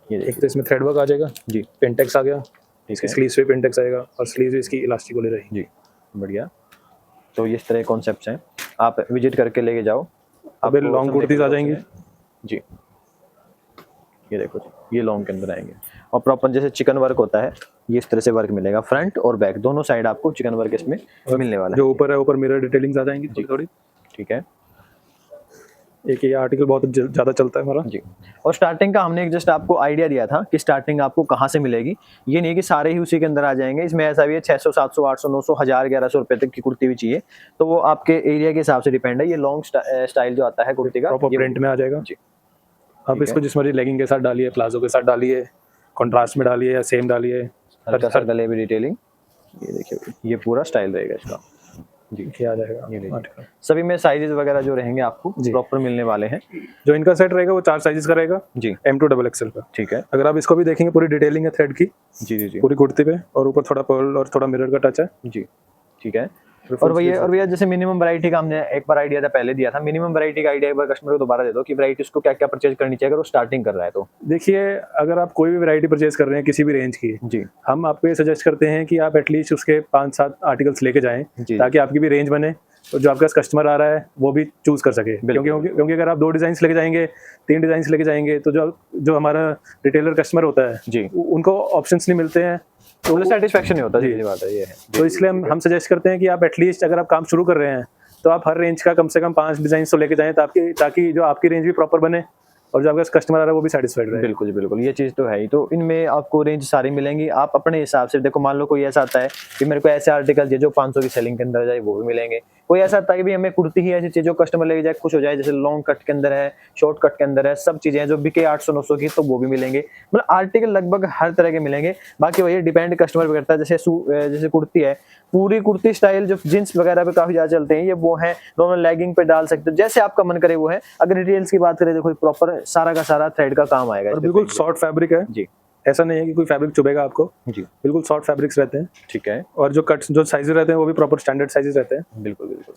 ये एक तो इसमें थ्रेड वर्क आ जाएगा जी पिनटेक्स आ गया, इसकी है। स्लीव्स पे पिनटेक्स आएगा और स्लीव्स इसकी इलास्टिक वाली रहेगी। जी बढ़िया। तो इस तरह कॉन्सेप्ट्स हैं, आप विजिट करके लेके जाओ। अबे आपको लॉन्ग सब कुर्तीज आ जाएंगी। जी, ये देखो जी, ये लॉन्ग के अंदर आएंगे और प्रॉपर जैसे चिकन वर्क होता है ये इस तरह से वर्क मिलेगा, फ्रंट और बैक दोनों साइड आपको चिकन वर्क इसमें मिलने वाला है। जो ऊपर है ऊपर मिरर डिटेलिंग्स आ जाएंगी थोड़ी थोड़ी। ठीक है, एक ये आर्टिकल बहुत ज़्यादा चलता है हमारा जी। और स्टार्टिंग का हमने एक जस्ट आपको आइडिया दिया था कि स्टार्टिंग आपको कहाँ से मिलेगी। ये नहीं कि सारे ही उसी के अंदर आ जाएंगे, इसमें ऐसा भी है 600 700 800 900 1000 1100 रुपए तक की कुर्ती भी चाहिए, तो वो आपके एरिया के हिसाब से डिपेंड है। ये लॉन्ग स्टाइल जो आता है कुर्ती का प्रॉपर ये प्रिंट में आ जाएगा। जी आप इसको जिस मर्जी लेगिंग के साथ डालिए, प्लाजो के साथ डालिए, कॉन्ट्रास्ट में डालिए या सेम डालिए। हल्का सा गले भी डिटेलिंग, ये देखिए ये पूरा स्टाइल रहेगा इसका जी। ये आ जाएगा ये देखिए, आर्टिकल। सभी में साइजेस वगैरह जो रहेंगे आपको जी। प्रॉपर मिलने वाले हैं। जो इनका सेट रहेगा वो 4 साइजेस का रहेगा जी M2 XXL का। ठीक है, अगर आप इसको भी देखेंगे पूरी डिटेलिंग है थ्रेड की जी जी जी पूरी कुर्ती पे, और ऊपर थोड़ा पर्ल और थोड़ा मिरर का टच है। जी ठीक है। और भैया जैसे मिनिमम वैरायटी का हमने एक बार आइडिया था पहले दिया था, मिनिमम वैरायटी का आइडिया एक बार कस्टमर को दोबारा दे दो कि वैरायटी उसको क्या क्या परचेज करनी चाहिए अगर वो स्टार्टिंग कर रहा है तो। देखिए अगर आप कोई भी वैरायटी परचेज कर रहे हैं किसी भी रेंज की, जी हम आपको ये सजेस्ट करते हैं कि आप एटलीस्ट उसके 5-7 आर्टिकल्स लेके जाएं जी। ताकि आपकी भी रेंज बने और जो आपका कस्टमर आ रहा है वो भी चूज कर सके। क्योंकि अगर आप 2 डिजाइन लेके जाएंगे 3 डिजाइन लेके जाएंगे तो जो हमारा रिटेलर कस्टमर होता है जी उनको ऑप्शंस नहीं मिलते हैं तो सेटिस्फेक्शन नहीं होता। जी बात है, ये है। तो इसलिए हम सजेस्ट करते हैं कि आप एटलीस्ट अगर आप काम शुरू कर रहे हैं तो आप हर रेंज का कम से कम 5 डिजाइन तो लेके जाएं ताकि जो आपकी रेंज भी प्रॉपर बने और जो आपका कस्टमर आ रहा है वो भी सेटिस्फाइड रहे। बिल्कुल बिल्कुल, ये चीज़ तो है ही। तो इनमें आपको रेंज सारी मिलेंगी, आप अपने हिसाब से देखो। मान लो कोई ऐसा आता है कि मेरे को ऐसे आर्टिकल जो 500 की सेलिंग के अंदर आ जाए वो भी मिलेंगे। कोई ऐसा आता है कि भी हमें कुर्ती ही ऐसी चीज़ जो कस्टमर लेके जाए खुश हो जाए, जैसे लॉन्ग कट के अंदर है, शॉर्ट कट के अंदर है, सब चीज़ें हैं जो बिके 800 900 की, तो वो भी मिलेंगे। मतलब आर्टिकल लगभग हर तरह के मिलेंगे। बाकी वही डिपेंड कस्टमर पे करता है। जैसे कुर्ती है, पूरी कुर्ती स्टाइल जो जींस वगैरह पे काफी ज्यादा चलते हैं, ये वो है दोनों लेगिंग पे डाल सकते हो, जैसे आपका मन करे वो है। अगर डिटेल्स की बात करें देखो प्रॉपर सारा का सारा थ्रेड का काम आएगा और बिल्कुल सॉफ्ट फैब्रिक है जी। ऐसा नहीं है कि कोई फैब्रिक चुभेगा आपको जी बिल्कुल सॉफ्ट फैब्रिक्स रहते हैं। ठीक है, और जो साइजेस रहते हैं वो भी प्रॉपर स्टैंडर्ड साइजेस रहते हैं। बिल्कुल बिल्कुल।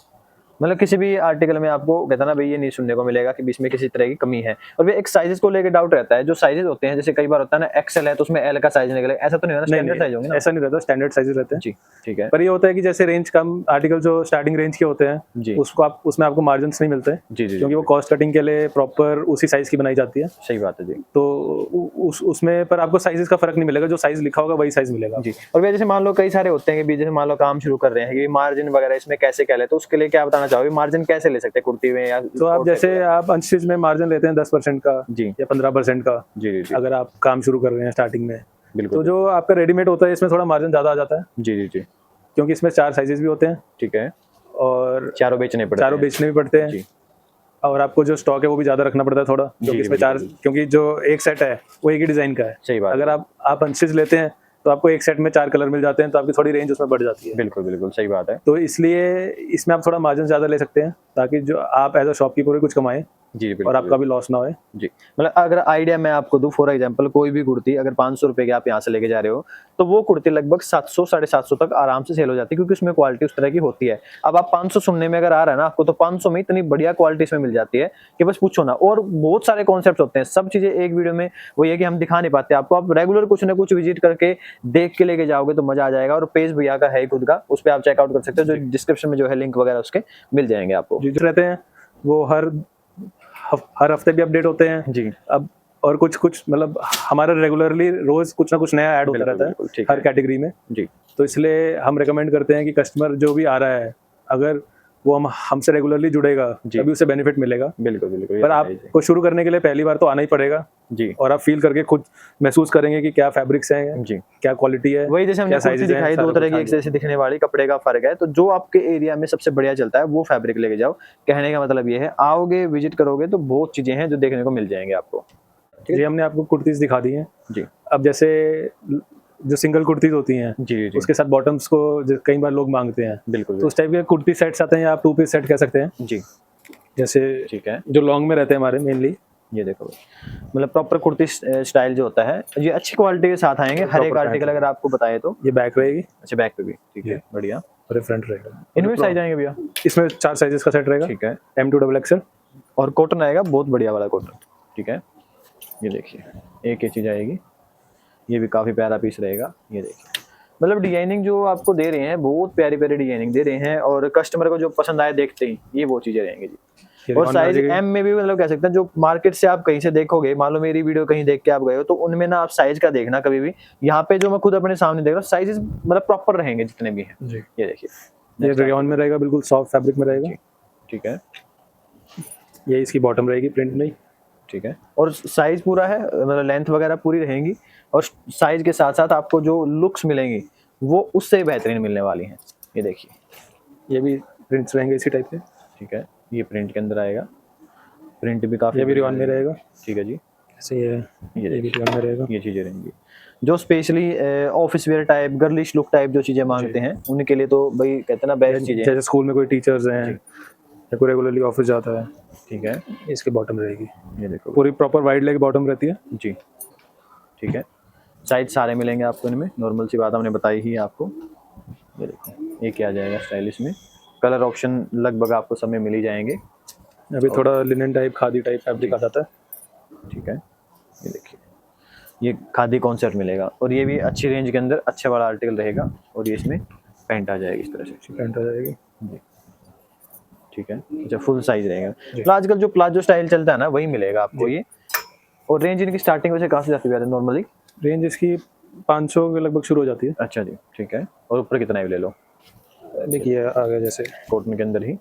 मतलब किसी भी आर्टिकल में आपको कहता ना भाई ये नहीं सुनने को मिलेगा कि बीच में किसी तरह की कमी है। और भी एक साइजेस को लेकर डाउट रहता है, जो साइजेस होते हैं जैसे कई बार होता है ना एक्सेल है तो उसमें एल का साइज निकले, ऐसा तो नहीं होना, स्टैंडर्ड साइज होंगे ना? ऐसा नहीं रहता, स्टैंडर्ड साइजेस रहते हैं। जी ठीक है। पर ये होता है कि जैसे रेंज कम आर्टिकल जो स्टार्टिंग रेंज के होते हैं जी उसमें आपको मार्जिन नहीं मिलते हैं जी जी क्योंकि वो कॉस्ट कटिंग के लिए प्रॉपर उसी साइज की बनाई जाती है। सही बात है जी। तो उसमें पर आपको साइजेस का फर्क नहीं मिलेगा, जो साइज लिखा होगा वही साइज मिलेगा जी। और भैया जैसे मान लो कई सारे होते हैं कि जैसे मान लो काम शुरू कर रहे हैं कि मार्जिन वगैरह इसमें कैसे क्या ले, तो उसके लिए क्या बताना चाहोगे? मार्जिन कैसे ले सकते हैं कुर्ती में? या तो आप जैसे आप अनस्टिच में मार्जिन लेते हैं 10% का जी या 15% का, जी जी अगर आप काम शुरू कर रहे हैं स्टार्टिंग में, बिल्कुल। तो जो आपका रेडीमेड होता है इसमें थोड़ा मार्जिन ज़्यादा आ जाता है जी जी जी क्योंकि इसमें 4 साइजेस भी होते हैं ठीक है, और चारों बेचने भी पड़ते हैं जी। और आपको जो स्टॉक है वो भी ज़्यादा रखना पड़ता है थोड़ा, क्योंकि इसमें क्योंकि जो एक सेट है वो एक ही डिज़ाइन का है। सही बात। अगर आप अनस्टिच लेते हैं तो आपको एक सेट में 4 कलर मिल जाते हैं तो आपकी थोड़ी रेंज उसमें बढ़ जाती है। बिल्कुल बिल्कुल सही बात है। तो इसलिए इसमें आप थोड़ा मार्जिन ज़्यादा ले सकते हैं ताकि जो आप एज अ शॉपकीपर भी कुछ कमाएं जी और आपका भी लॉस ना होए। जी। मतलब अगर आइडिया मैं आपको दूं, फॉर एग्जांपल कोई भी कुर्ती अगर 500 रुपए की आप यहाँ से लेके जा रहे हो, तो वो कुर्ती लगभग 700 750 तक आराम से सेल हो जाती है, क्योंकि उसमें क्वालिटी उस तरह की होती है। अब आप 500 सुनने में अगर आ रहा है ना आपको, तो 500 में इतनी बढ़िया क्वालिटी इसमें मिल जाती है कि बस पूछो ना। और बहुत सारे कॉन्सेप्ट होते हैं, सब चीजें एक वीडियो में वो ये कि हम दिखा नहीं पाते आपको। आप रेगुलर कुछ ना कुछ विजिट करके देख के लेके जाओगे तो मजा आ जाएगा। और पेज भैया का है खुद का, उस पर आप चेकआउट कर सकते हो, जो डिस्क्रिप्शन में जो है लिंक वगैरह उसके मिल जाएंगे आपको। जो रहते हैं वो हर हफ्ते भी अपडेट होते हैं जी। अब, और कुछ कुछ मतलब हमारा रेगुलरली रोज कुछ ना कुछ नया ऐड होता रहता बिल्कुल, है ठीक हर कैटेगरी में। जी। तो इसलिए हम रेकमेंड करते हैं कि कस्टमर जो भी आ रहा है, अगर वो हमसे रेगुलरली जुड़ेगा जी। तभी उसे बेनिफिट मिलेगा। बिल्कुल बिल्कुल, ये पर तो है ही जी। आपको शुरू करने के लिए पहली बार तो आना ही पड़ेगा, जी। और आप फील करके खुद महसूस करेंगे कि क्या फैब्रिक्स हैं, जी। क्या क्वालिटी है, वही जैसे हमने क्या कुर्ती साइजेस हैं, दिखाई दो सारा तरह कुछ। की, हाँ एक जी। जैसे दिखने वाली, कपड़े का फर्क है। तो जो आपके एरिया में सबसे बढ़िया चलता है वो फैब्रिक लेके जाओ। कहने का मतलब ये है, आओगे विजिट करोगे तो बहुत चीजें हैं जो देखने को मिल जाएंगे आपको। जी, हमने आपको कुर्तीज दिखा दी हैं। जी। अब जैसे जो सिंगल कुर्तीज होती हैं जी जी। उसके साथ बॉटम्स को कई बार लोग मांगते हैं, बिल्कुल तो उस टाइप के कुर्ती सेट्स आते हैं, या आप 2 पीस सेट कह सकते हैं। जी। जैसे ठीक है। जो लॉन्ग में रहते हैं हमारे मेनली, ये देखो, मतलब प्रॉपर कुर्ती स्टाइल जो होता है, ये अच्छी क्वालिटी के साथ आएंगे। हर एक Proper आर्टिकल pant। अगर आपको बताए तो। ये बैक रहेगी अच्छा, बैक पे भी ठीक है, बढ़िया। और ये फ्रंट रहेगा। इनमें साइज आएंगे भैया? इसमें 4 साइजेस का सेट रहेगा। ठीक है। M2 XXL। और कॉटन आएगा बहुत बढ़िया वाला कॉटन। ठीक है, ये देखिए, एक ही चीज आएगी। ये भी काफी प्यारा पीस रहेगा। ये देखिए, मतलब डिजाइनिंग जो आपको दे रहे हैं, बहुत प्यारी प्यारी डिजाइनिंग दे रहे हैं, और कस्टमर को जो पसंद आए देखते ही, ये वो चीजें रहेंगी जी। और साइज एम में भी मतलब कह सकते हैं, जो मार्केट से आप कहीं से देखोगे, मान लो मेरी वीडियो कहीं देख के आप गए हो, तो उनमें ना आप साइज का देखना कभी भी। यहाँ पे जो मैं खुद अपने सामने देख रहा हूँ, साइजेस मतलब प्रॉपर रहेंगे जितने भी हैं। जी। ये देखिए, ये रेयॉन में रहेगा, बिल्कुल सॉफ्ट फैब्रिक में रहेगा। ठीक है। ये इसकी बॉटम रहेगी, प्रिंट नहीं। ठीक है, और साइज पूरा है, मतलब लेंथ वगैरह पूरी रहेंगी, और साइज के साथ साथ आपको जो लुक्स मिलेंगी वो उससे बेहतरीन मिलने वाली हैं। ये देखिए, ये भी प्रिंट्स रहेंगे इसी टाइप के। ठीक है, ये प्रिंट के अंदर आएगा, प्रिंट भी काफी। ये भी रेयॉन में रहेगा। ठीक है जी। ऐसे ये भी रेयॉन में रहेगा। ये चीजें रहेंगी जो specially office where type, girlish look type जो चीजें मांगते हैं, उनके लिए तो भाई कहते हैं ना बेस्ट चीजें। जैसे स्कूल में कोई टीचर्स हैं या कोई रेगुलरली ऑफिस जाता है। ठीक है, इसकी बॉटम रहेगी। ये देखो, पूरी प्रॉपर वाइड लेग बॉटम रहती है जी। ठीक है, साइज सारे मिलेंगे आपको इनमें, नॉर्मल सी बात हमने बताई ही है आपको। ये देखो, ये क्या जाएगा स्टाइलिश में, कलर ऑप्शन लगभग आपको सब में मिल ही जाएंगे। अभी थोड़ा linen type, khadi type fabric आ जाता है। ठीक है, ये देखिए, ये खादी कॉन्सेप्ट मिलेगा, और ये भी अच्छी रेंज के अंदर अच्छा वाला आर्टिकल रहेगा। और ये इसमें पैंट आ जाएगी इस तरह से। पैंट आ जाएगी जी। ठीक है, अच्छा, फुल साइज रहेगा। तो आजकल जो प्लाजो स्टाइल चलता है ना, वही मिलेगा आपको ये। और रेंज इनकी स्टार्टिंग वैसे काफी जाती है नॉर्मली। रेंज इसकी 500 के लगभग शुरू हो जाती है। अच्छा जी, ठीक है। और ऊपर कितना भी ले लो। देखिए आगे जैसे कॉटन के अंदर ही,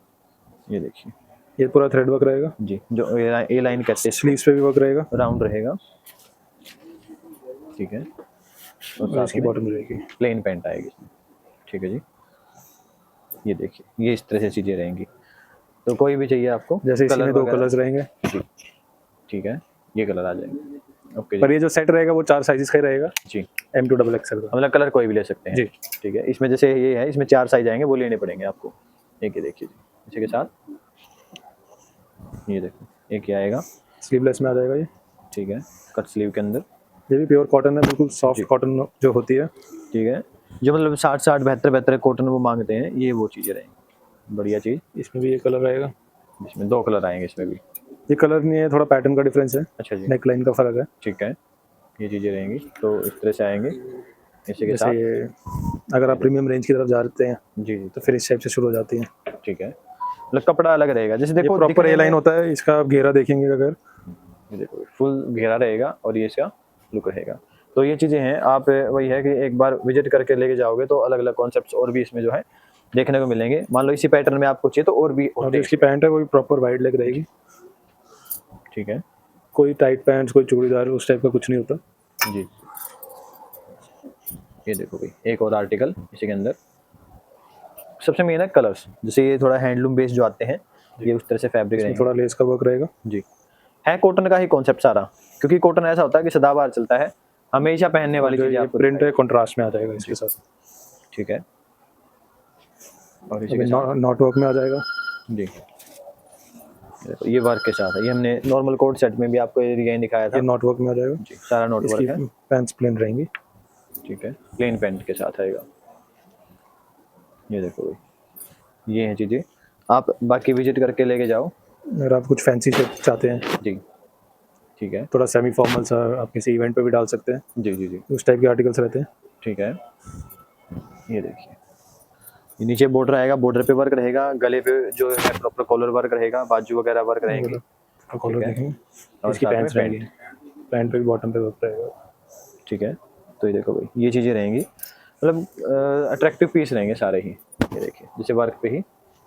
ये देखिए, ये पूरा थ्रेड वर्क रहेगा जी, जो ए लाइन कहते हैं, स्लीव्स पे भी वर्क रहेगा, राउंड रहेगा। ठीक है, और इसकी बॉटम रहेगी, प्लेन पैंट आएगी। ठीक है जी, ये देखिए, ये इस तरह से चीजें रहेंगी। तो कोई भी चाहिए आपको, जैसे इसमें 2 कलर्स रहेंगे। जी, ठीक है, ये कलर आ जाएंगे। ओके, पर ये जो सेट रहेगा वो 4 साइजेस का ही रहेगा जी। M2 XXL का, मतलब कलर कोई भी ले सकते हैं जी। ठीक है, इसमें जैसे ये है, इसमें 4 साइज आएंगे, वो लेने पड़ेंगे आपको। एक ये देखिए जी, इसी के साथ ये देखो, एक ये आएगा, स्लीवलेस में आ जाएगा ये। ठीक है, कट स्लीव के अंदर। ये भी प्योर कॉटन है, बिल्कुल सॉफ्ट कॉटन जो होती है। ठीक है, जो मतलब 60 72 कॉटन वो मांगते हैं, ये वो चीज़ें रहेंगी, बढ़िया चीज़। इसमें भी ये कलर रहेगा, इसमें 2 कलर आएंगे, इसमें भी। ये कलर नहीं है, थोड़ा पैटर्न का डिफरेंस है। अच्छा जी, नेक लाइन का फर्क है। ठीक है, ये चीज़ें रहेंगी, तो इस तरह से आएंगे इसी के साथ। ये अगर आप प्रीमियम रेंज की तरफ जाते हैं जी जी, तो फिर इस टाइप से शुरू हो जाती है। ठीक है, मतलब कपड़ा अलग रहेगा, जैसे देखो प्रॉपर ए लाइन होता है, इसका आप घेरा देखेंगे अगर, ये देखो फुल घेरा रहेगा, और ये इसका लुक रहेगा। तो ये चीज़ें हैं, आप वही है कि एक बार विजिट करके लेके जाओगे तो अलग अलग कॉन्सेप्ट्स और भी इसमें जो है देखने को मिलेंगे। मान लो इसी पैटर्न में आपको चाहिए तो और भी। और जो इसकी पैंट है वो भी प्रॉपर वाइड लेग रहेगी। ठीक है, कोई टाइट पैंट्स, कोई चूड़ीदार उस टाइप का कुछ नहीं होता जी। ये देखो भाई, एक और आर्टिकल इसी के अंदर। सबसे मेन है कलर्स, जैसे ये थोड़ा हैंडलूम बेस्ड जो आते हैं, ये उस तरह से फैब्रिक रहेंगे। थोड़ा लेस का वर्क रहेगा जी, है कॉटन का ही कॉन्सेप्ट सारा, क्योंकि कॉटन ऐसा होता है कि सदाबहार चलता है, हमेशा पहनने वाली चीज़। आपको प्रिंट है, कंट्रास्ट में आ जाएगा इसके साथ। ठीक है, और इसी के साथ नॉट वर्क में आ जाएगा जी। देखो ये वर्क के साथ है, ये हमने नॉर्मल कोट सेट में भी आपको ये डिजाइन दिखाया था ये नॉट वर्क में आ जाएगा जी, सारा नॉट वर्क है। पैंट्स प्लेन रहेंगी। ठीक है, प्लेन पैंट के साथ आएगा। ये देखो भाई, ये है चीज़ें, आप बाकी विजिट करके लेके जाओ। अगर आप कुछ फैंसी शेप चाहते हैं जी ठीक है, थोड़ा सेमी फॉर्मल सा, आप किसी इवेंट पे भी डाल सकते हैं, जी जी जी उस टाइप के आर्टिकल्स रहते हैं। ठीक है। ये देखिए, ये नीचे बॉर्डर आएगा, बॉर्डर पे वर्क रहेगा, गले पे जो है प्रॉपर कॉलर वर्क रहेगा, बाजू वगैरह वर्क रहेंगे। कॉलर है। देखेंगे, और इसकी साथ में पैंट्स रहेंगी, पैंट पे भी बॉटम पे वर्क रहेगा। ठीक है, तो ये देखो भाई, ये चीज़ें रहेंगी, मतलब अट्रैक्टिव पीस रहेंगे सारे ही। ये देखिए, जैसे वर्क पे ही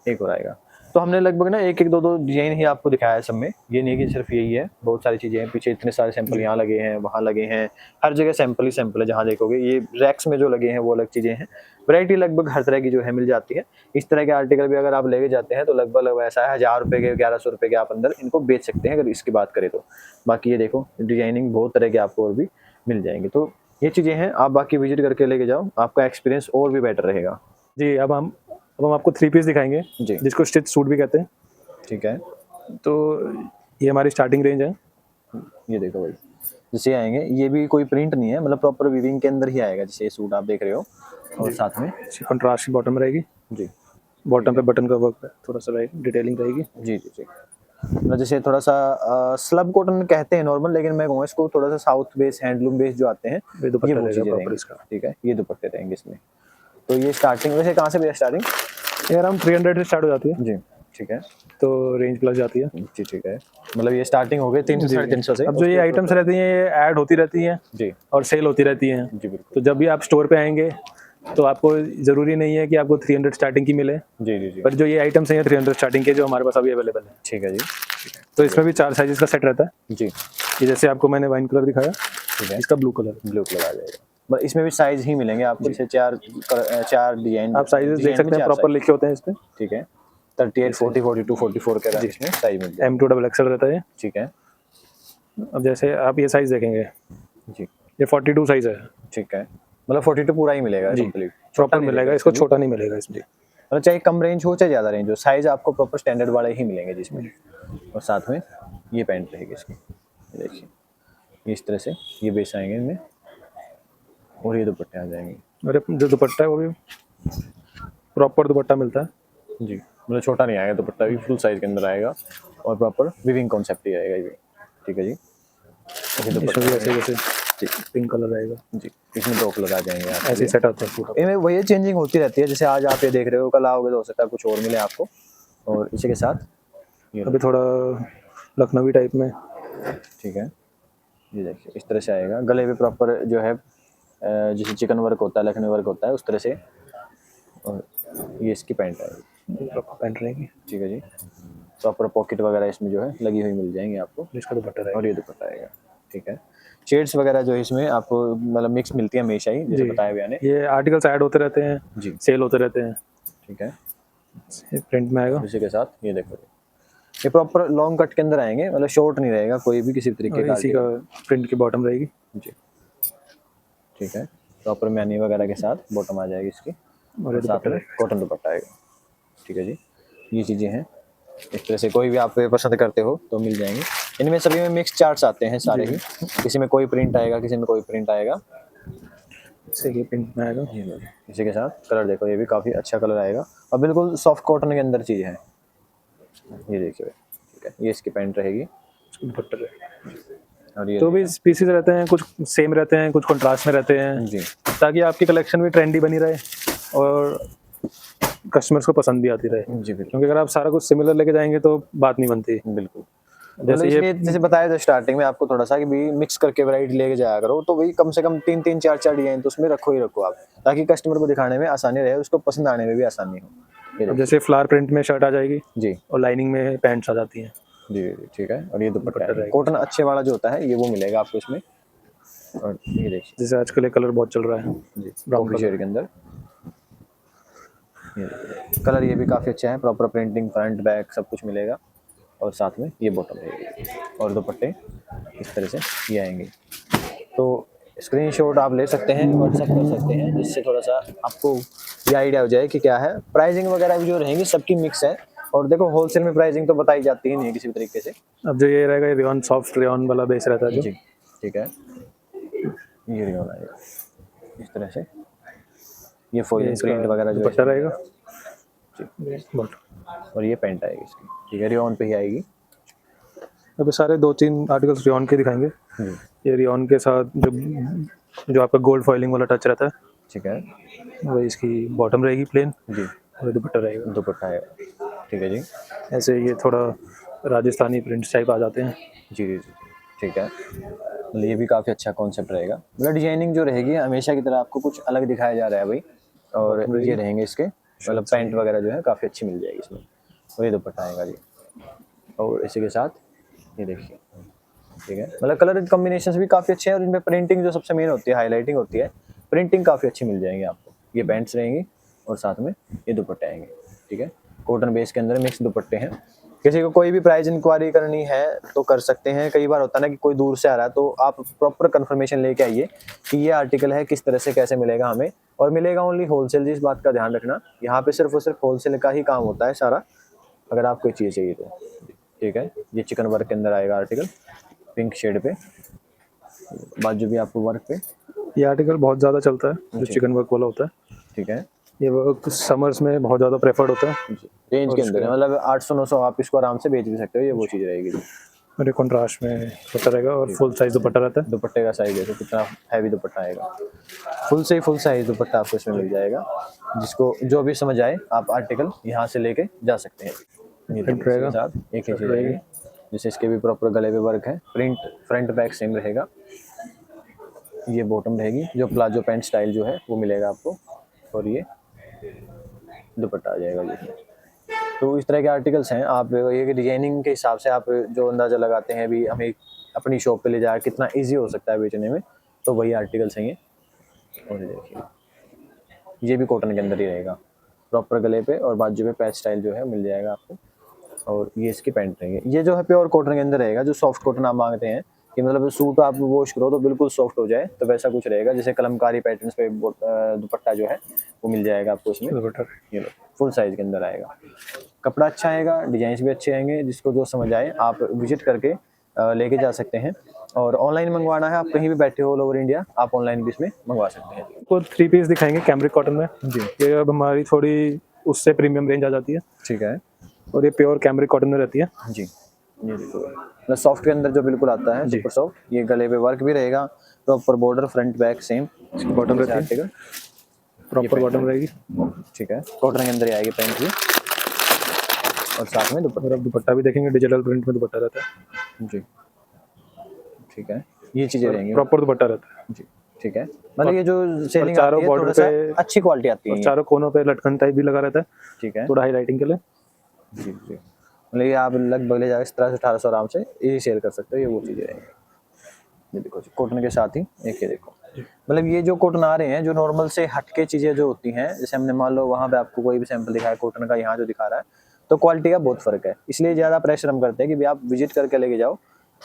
एक और आएगा। तो हमने लगभग ना एक एक दो दो डिजाइन ही आपको दिखाया है सब में, ये नहीं कि सिर्फ यही है, बहुत सारी चीज़ें हैं। पीछे इतने सारे सैंपल यहाँ लगे हैं, वहाँ लगे हैं, हर जगह सैंपल ही सैंपल है। जहाँ देखोगे ये रैक्स में जो लगे हैं वो अलग चीज़ें हैं। वैरायटी लगभग हर तरह की जो है मिल जाती है। इस तरह के आर्टिकल भी अगर आप लेके जाते हैं तो लगभग ऐसा है 1000 रुपये के 1100 रुपये के आप अंदर इनको बेच सकते हैं, अगर इसकी बात करें तो। बाकी ये देखो डिजाइनिंग बहुत तरह के आपको और भी मिल जाएंगे। तो ये चीज़ें हैं, आप बाकी विजिट करके लेके जाओ, आपका एक्सपीरियंस और भी बेटर रहेगा। जी अब हम आपको 3 पीस दिखाएंगे जी जिसको स्टिच सूट भी कहते हैं। ठीक है, तो ये हमारी स्टार्टिंग रेंज है। ये देखो भाई, जैसे आएंगे, ये भी कोई प्रिंट नहीं है, मतलब प्रॉपर वीविंग के अंदर ही आएगा, जैसे ये सूट आप देख रहे हो। और साथ में कंट्रास्ट की बॉटम रहेगी जी, बॉटम पे बटन का वर्क थोड़ा सा रहेगी, डिटेलिंग रहेगी। जी जी जी, मतलब जैसे थोड़ा सा स्लब कॉटन कहते हैं नॉर्मल, लेकिन मैं कहूँगा इसको थोड़ा सा साउथ बेस, हैंडलूम बेस जो आते हैं, ये दुपट्टा वो रहेगा चीज़ें प्रॉपर रहेंगी। इसका। ठीक है, ये दुपट्टे रहेंगे इसमें। तो ये स्टार्टिंग वैसे कहाँ से भी स्टार्टिंग? ये अराउंड 300 से स्टार्ट हो जाती है, जी ठीक है, तो रेंज प्लस जाती है। जी ठीक है, मतलब ये स्टार्टिंग हो गई 300 जी। 350 से। अब जो ये आइटम्स रहती हैं ये ऐड होती रहती हैं जी और सेल होती रहती हैं। जी बिल्कुल, तो जब भी आप स्टोर पे आएंगे तो आपको ज़रूरी नहीं है कि आपको 300 स्टार्टिंग की मिले, जी जी जी, पर जो ये आइटम्स हैं 300 स्टार्टिंग के जो हमारे पास अभी अवेलेबल है। ठीक है जी, तो इसमें भी 4 साइजेस का सेट रहता है। जी ये जैसे आपको मैंने वाइन कलर दिखाया, ठीक है, इसका ब्लू कलर। ब्लू कलर आ जाएगा। बस इसमें भी साइज ही मिलेंगे आपको, जैसे चार डिजाइन, आप साइजेस देख सकते हैं, प्रॉपर लिखे होते हैं इस पे। ठीक है, 38 40 42 44 के रेंज में साइज मिल जाएगा। M2 डबल एक्सएल रहता है। ठीक है अब जैसे आप ये साइज देखेंगे, जी, ये 42 साइज है। ठीक है, मतलब 42 पूरा ही मिलेगा जी, कंप्लीट, प्रॉपर मिलेगा, इसको छोटा नहीं मिलेगा इसमें। मतलब चाहे कम रेंज हो चाहे ज़्यादा रेंज हो, साइज आपको प्रॉपर स्टैंडर्ड वाले ही मिलेंगे जिसमें। और साथ में ये पैंट रहेगी इसकी, ये देखिए इस तरह से ये बेस आएंगे इनमें, और ये दुपट्टे आ जाएंगे। और जो दुपट्टा है वो भी प्रॉपर दुपट्टा मिलता है। जी, मतलब छोटा नहीं आएगा दुपट्टा, भी फुल साइज के अंदर आएगा और प्रॉपर विविंग कॉन्सेप्ट ही आएगा ये। ठीक है जी, इसमें भी ऐसे जैसे पिंक कलर रहेगा जी, इसमें 2 कलर आ जाएंगे आपके ऐसे लिए। सेट आता है पूरा। इनमें वही चेंजिंग होती रहती है, जैसे आज आप ये देख रहे हो, कल आओगे तो हो सकता है कुछ और मिले आपको। और इसी के साथ ये अभी थोड़ा लखनवी टाइप में। ठीक है, ये देखिए इस तरह से आएगा, गले पे प्रॉपर जो है जैसे चिकन वर्क होता है, लखनवी वर्क होता है उस तरह से। और ये इसकी पैंट आएगी, पैंट रहेगी। ठीक है जी, प्रॉपर पॉकेट वगैरह इसमें जो है लगी हुई मिल जाएंगी आपको, इसका दुपट्टा रहेगा। और ये दुपट्टा आएगा। ठीक है, शेड्स वगैरह जो है इसमें आपको मतलब मिक्स मिलती है हमेशा ही, जैसे बताया भैया ने। ये आर्टिकल्स ऐड होते रहते हैं जी, सेल होते रहते हैं। ठीक है, प्रिंट में आएगा। इसी के साथ ये देखो, ये प्रॉपर लॉन्ग कट के अंदर आएंगे, मतलब शॉर्ट नहीं रहेगा कोई भी किसी तरीके का। इसी का प्रिंट की बॉटम रहेगी। जी ठीक है, प्रॉपर मैनी वगैरह के साथ बॉटम आ जाएगी इसकी, और साथ में कॉटन दुपट्टा आएगा। ठीक है जी, ये चीज़ें हैं, इस तरह से कोई भी आप पसंद करते हो तो मिल जाएंगे। इनमें सभी में मिक्स चार्ट्स आते हैं सारे ही, किसी में कोई प्रिंट आएगा, किसी में कोई प्रिंट आएगा। इसी प्रिंट में आएगा। इसी के साथ कलर देखो, ये भी काफ़ी अच्छा कलर आएगा और बिल्कुल सॉफ्ट कॉटन के अंदर चीज़ है। ये देखिए, ठीक है, ये इसकी पैंट रहेगी दुपट्टा रहेगा। और ये तो भी पीसेस रहते हैं, कुछ सेम रहते हैं, कुछ कंट्रास्ट में रहते हैं जी, ताकि आपकी कलेक्शन भी ट्रेंडी बनी रहे और कस्टमर्स को पसंद भी आती रहे। जी बिल्कुल क्योंकि अगर आप सारा कुछ सिमिलर लेके जाएंगे तो बात नहीं बनती। बिल्कुल, जैसे ये जैसे बताया था स्टार्टिंग में आपको थोड़ा सा कि भी मिक्स करके वैरायटी लेके जाया करो, तो वही कम से कम 3 4 डिजाइन तो उसमें रखो ही रखो आप, ताकि कस्टमर को दिखाने में आसानी रहे, उसको पसंद आने में भी आसानी हो। ये देखो, जैसे फ्लावर प्रिंट में शर्ट आ जाएगी जी और लाइनिंग में पैंट्स आ जाती हैं। जी जी, ठीक है, और ये दुपट्टा रहेगा। कॉटन अच्छे वाला जो होता है ये वो मिलेगा आपको इसमें। और ये देखिए, जैसे आजकल ये कलर बहुत चल रहा है जी ब्राउन कॉफी शेड के अंदर, ये देखिए कलर ये भी काफ़ी अच्छा है, प्रॉपर प्रिंटिंग फ्रंट बैक सब कुछ मिलेगा। और साथ में ये बॉटम रहेगी और दुपट्टे इस तरह से ये आएंगे। तो स्क्रीनशॉट आप ले सकते हैं, व्हाट्सएप कर सकते हैं, जिससे थोड़ा सा आपको ये आइडिया हो जाए कि क्या है। प्राइसिंग वगैरह भी जो रहेंगी सबकी मिक्स है, और देखो होलसेल में प्राइसिंग तो बताई जाती ही नहीं है किसी भी तरीके से। अब जो ये रहेगा, ये रेयॉन, सॉफ्ट रेयॉन वाला बेस रहता है जो। जी ठीक है, ये रेयॉन आएगा इस तरह से, ये फॉइलिंग प्रिंट वगैरह जो दुपट्टा रहेगा और ये पैंट आएगी इसकी, ठीक है, रेयॉन पे ही आएगी। अभी सारे 2-3 आर्टिकल्स रेयॉन के दिखाएंगे। ये रेयॉन के साथ जो आपका गोल्ड फॉइलिंग वाला टच रहता है, ठीक है, वही इसकी बॉटम रहेगी प्लेन जी, और दुपट्टा रहेगा। दुपट्टा आएगा, ठीक है जी। ऐसे ये थोड़ा राजस्थानी प्रिंट्स टाइप आ जाते हैं। जी जी जी, ठीक है, मतलब ये भी काफ़ी अच्छा कॉन्सेप्ट रहेगा। मतलब डिजाइनिंग जो रहेगी हमेशा की तरह आपको कुछ अलग दिखाया जा रहा है भाई। और ये रहेंगे इसके, मतलब पैंट वगैरह जो है काफ़ी अच्छी मिल जाएगी इसमें। और ये दुपट्टा आएगा जी, और इसी के साथ ये देखिए, ठीक है, मतलब कलर कॉम्बिनेशन भी काफ़ी अच्छे हैं। और इनमें प्रिंटिंग जो सबसे मेन होती है, हाईलाइटिंग होती है, प्रिंटिंग काफ़ी अच्छी मिल जाएंगी आपको। ये पैंट्स रहेंगी और साथ में ये दुपट्टे आएंगे, ठीक है, कॉटन बेस के अंदर मिक्स दुपट्टे हैं। किसी को कोई भी प्राइस इंक्वायरी करनी है तो कर सकते हैं। कई बार होता है ना कि कोई दूर से आ रहा है, तो आप प्रॉपर कंफर्मेशन लेके आइए कि ये आर्टिकल है, किस तरह से कैसे मिलेगा हमें, और मिलेगा ओनली होलसेल। जी, इस बात का ध्यान रखना, यहाँ पे सिर्फ और सिर्फ होलसेल का ही काम होता है सारा, अगर आप कोई चीज़ चाहिए तो, ठीक है। ये चिकन वर्क के अंदर आएगा आर्टिकल, पिंक शेड पे, बाजू भी आपको वर्क पे। ये आर्टिकल बहुत ज़्यादा चलता है, जो चिकन वर्क वाला होता है, ठीक है, ये वर्क समर्स में बहुत ज़्यादा प्रेफर्ड होता है। रेंज के अंदर है, मतलब 800-900 आप इसको आराम से बेच भी सकते हो, ये वो चीज़ रहेगी। मेरे कॉन्ट्रास्ट में दुपट्टा रहेगा और फुल साइज दुपट्टा रहता है। दुपट्टे का साइज देखो कितना हैवी दुपट्टा आएगा, फुल से ही फुल साइज दुपट्टा आपको इसमें मिल जाएगा। जिसको जो भी समझ आए आप आर्टिकल यहाँ से लेके जा सकते हैं। ये प्रिंट रहेगा, साथ एक ही चीज़ रहेगी, जैसे इसके भी प्रॉपर गले पे वर्क है, प्रिंट फ्रंट बैक सेम रहेगा। ये बॉटम रहेगी, जो प्लाजो पैंट स्टाइल जो है वो मिलेगा आपको, और ये दुपट्टा आ जाएगा जी। तो इस तरह के आर्टिकल्स हैं। आप ये डिजाइनिंग के हिसाब से आप जो अंदाज़ा लगाते हैं भी हमें अपनी शॉप पे ले जाकर कितना इजी हो सकता है बेचने में, तो वही आर्टिकल्स हैं ये। और ये देखिए, ये भी कॉटन के अंदर ही रहेगा, प्रॉपर गले पे और बाजू पे पैच स्टाइल जो है मिल जाएगा आपको। और ये इसकी पैंट रहेगी, ये जो है प्योर कॉटन के अंदर रहेगा, जो सॉफ्ट कॉटन आप मांगते हैं कि मतलब सूट आप वॉश करो तो बिल्कुल सॉफ्ट हो जाए, तो वैसा कुछ रहेगा। जैसे कलमकारी पैटर्न्स पे दुपट्टा जो है वो मिल जाएगा आपको इसमें। ये लो, फुल साइज के अंदर आएगा, कपड़ा अच्छा आएगा, डिजाइन भी अच्छे आएंगे। जिसको जो समझ आए आप विजिट करके लेके जा सकते हैं। और ऑनलाइन मंगवाना है, आप कहीं भी बैठे हो ऑल ओवर इंडिया, आप ऑनलाइन भी इसमें मंगवा सकते हैं। तो 3 पीस दिखाएंगे कैमरिक कॉटन में जी। ये अब हमारी थोड़ी उससे प्रीमियम रेंज आ जाती है, ठीक है, और ये प्योर कैमरिक कॉटन में रहती है जी। ये देखो, मतलब सॉफ्ट के अंदर जो बिल्कुल आता है, सुपर सॉफ्ट। ये गले पे वर्क भी रहेगा, proper border front back same. Bottom रहती है, प्रॉपर बॉटम रहेगी, ठीक है, कॉटन के अंदर ही आएगी पैंट भी, और साथ में दुपट्टा। और अब दुपट्टा भी देखेंगे, डिजिटल प्रिंट में दुपट्टा रहता है जी, ठीक है, ये चीजें रहेंगी, प्रॉपर दुपट्टा रहता है जी, ठीक है। मतलब ये जो सेलिंग चारों आती है बॉर्डर थोड़ा सा पे अच्छी क्वालिटी आती है, और चारों कोनों पे लटकन टाइप भी लगा रहता है, ठीक है, थोड़ा हाईलाइटिंग के लिए। जी जी, मतलब ये आप लगभग ले जाकर 1700-1800 आराम से ये सेल कर सकते हो, ये वो चीज़ें रहेंगी। ये देखो कॉटन के साथ ही एक ये देखो, मतलब ये जो कॉटन आ रहे हैं, जो नॉर्मल से हटके चीज़ें जो होती हैं, जैसे हमने मान लो वहाँ पे आपको कोई भी सैंपल दिखाया कॉटन का, यहाँ जो दिखा रहा है, तो क्वालिटी का बहुत फ़र्क है। इसलिए ज़्यादा प्रेशर हम करते हैं कि भाई आप विजिट करके लेके जाओ,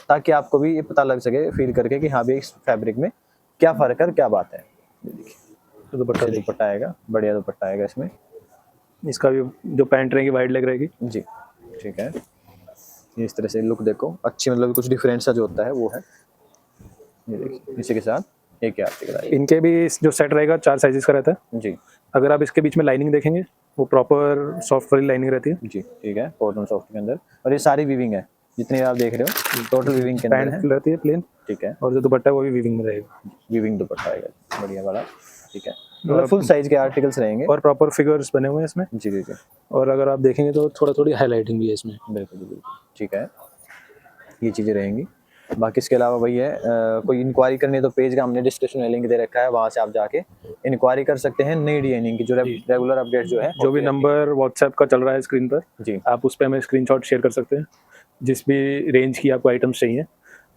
ताकि आपको भी ये पता लग सके फील करके कि हाँ भाई इस फैब्रिक में क्या फ़र्क है और क्या बात है। ये देखिए, दुपट्टा आएगा, बढ़िया दुपट्टा आएगा इसमें। इसका भी जो पैंट रहेगी वाइड लेग रहेगी जी, ठीक है। ये इस तरह से लुक देखो अच्छी, मतलब कुछ डिफरेंस सा जो होता है वो है। ये देखिए, इसी के साथ एक आर्टिकल आएगा। इनके भी जो सेट रहेगा 4 साइजेस का रहता है जी, अगर आप इसके बीच में लाइनिंग देखेंगे, वो प्रॉपर सॉफ्ट वाली लाइनिंग रहती है जी, ठीक है, कॉटन सॉफ्ट के अंदर। और ये सारी वीविंग है, जितनी आप देख रहे हो टोटल वीविंग के अंदर है, पैंट रहती है प्लेन, ठीक है, और जो दुपट्टा है वो भी वीविंग में रहेगा, वीविंग दुपट्टा आएगा बढ़िया वाला, ठीक है, मतलब फुल साइज के आर्टिकल्स रहेंगे, और प्रॉपर फिगर्स बने हुए हैं इसमें। जी जी जी, और अगर आप देखेंगे तो थोड़ी हाईलाइटिंग भी है इसमें। बिल्कुल बिल्कुल, ठीक है, ये चीज़ें रहेंगी। बाकी इसके अलावा वही है, कोई इंक्वायरी करनी है तो पेज का हमने डिस्क्रिप्शन में लिंक दे रखा है, वहाँ से आप जाके इंक्वायरी कर सकते हैं नई डिजाइनिंग की, जो रेगुलर अपडेट जो है, जो भी नंबर व्हाट्सएप का चल रहा है स्क्रीन पर जी, आप उस पर हमें स्क्रीनशॉट शेयर कर सकते हैं, जिस भी रेंज की आपको आइटम्स चाहिए,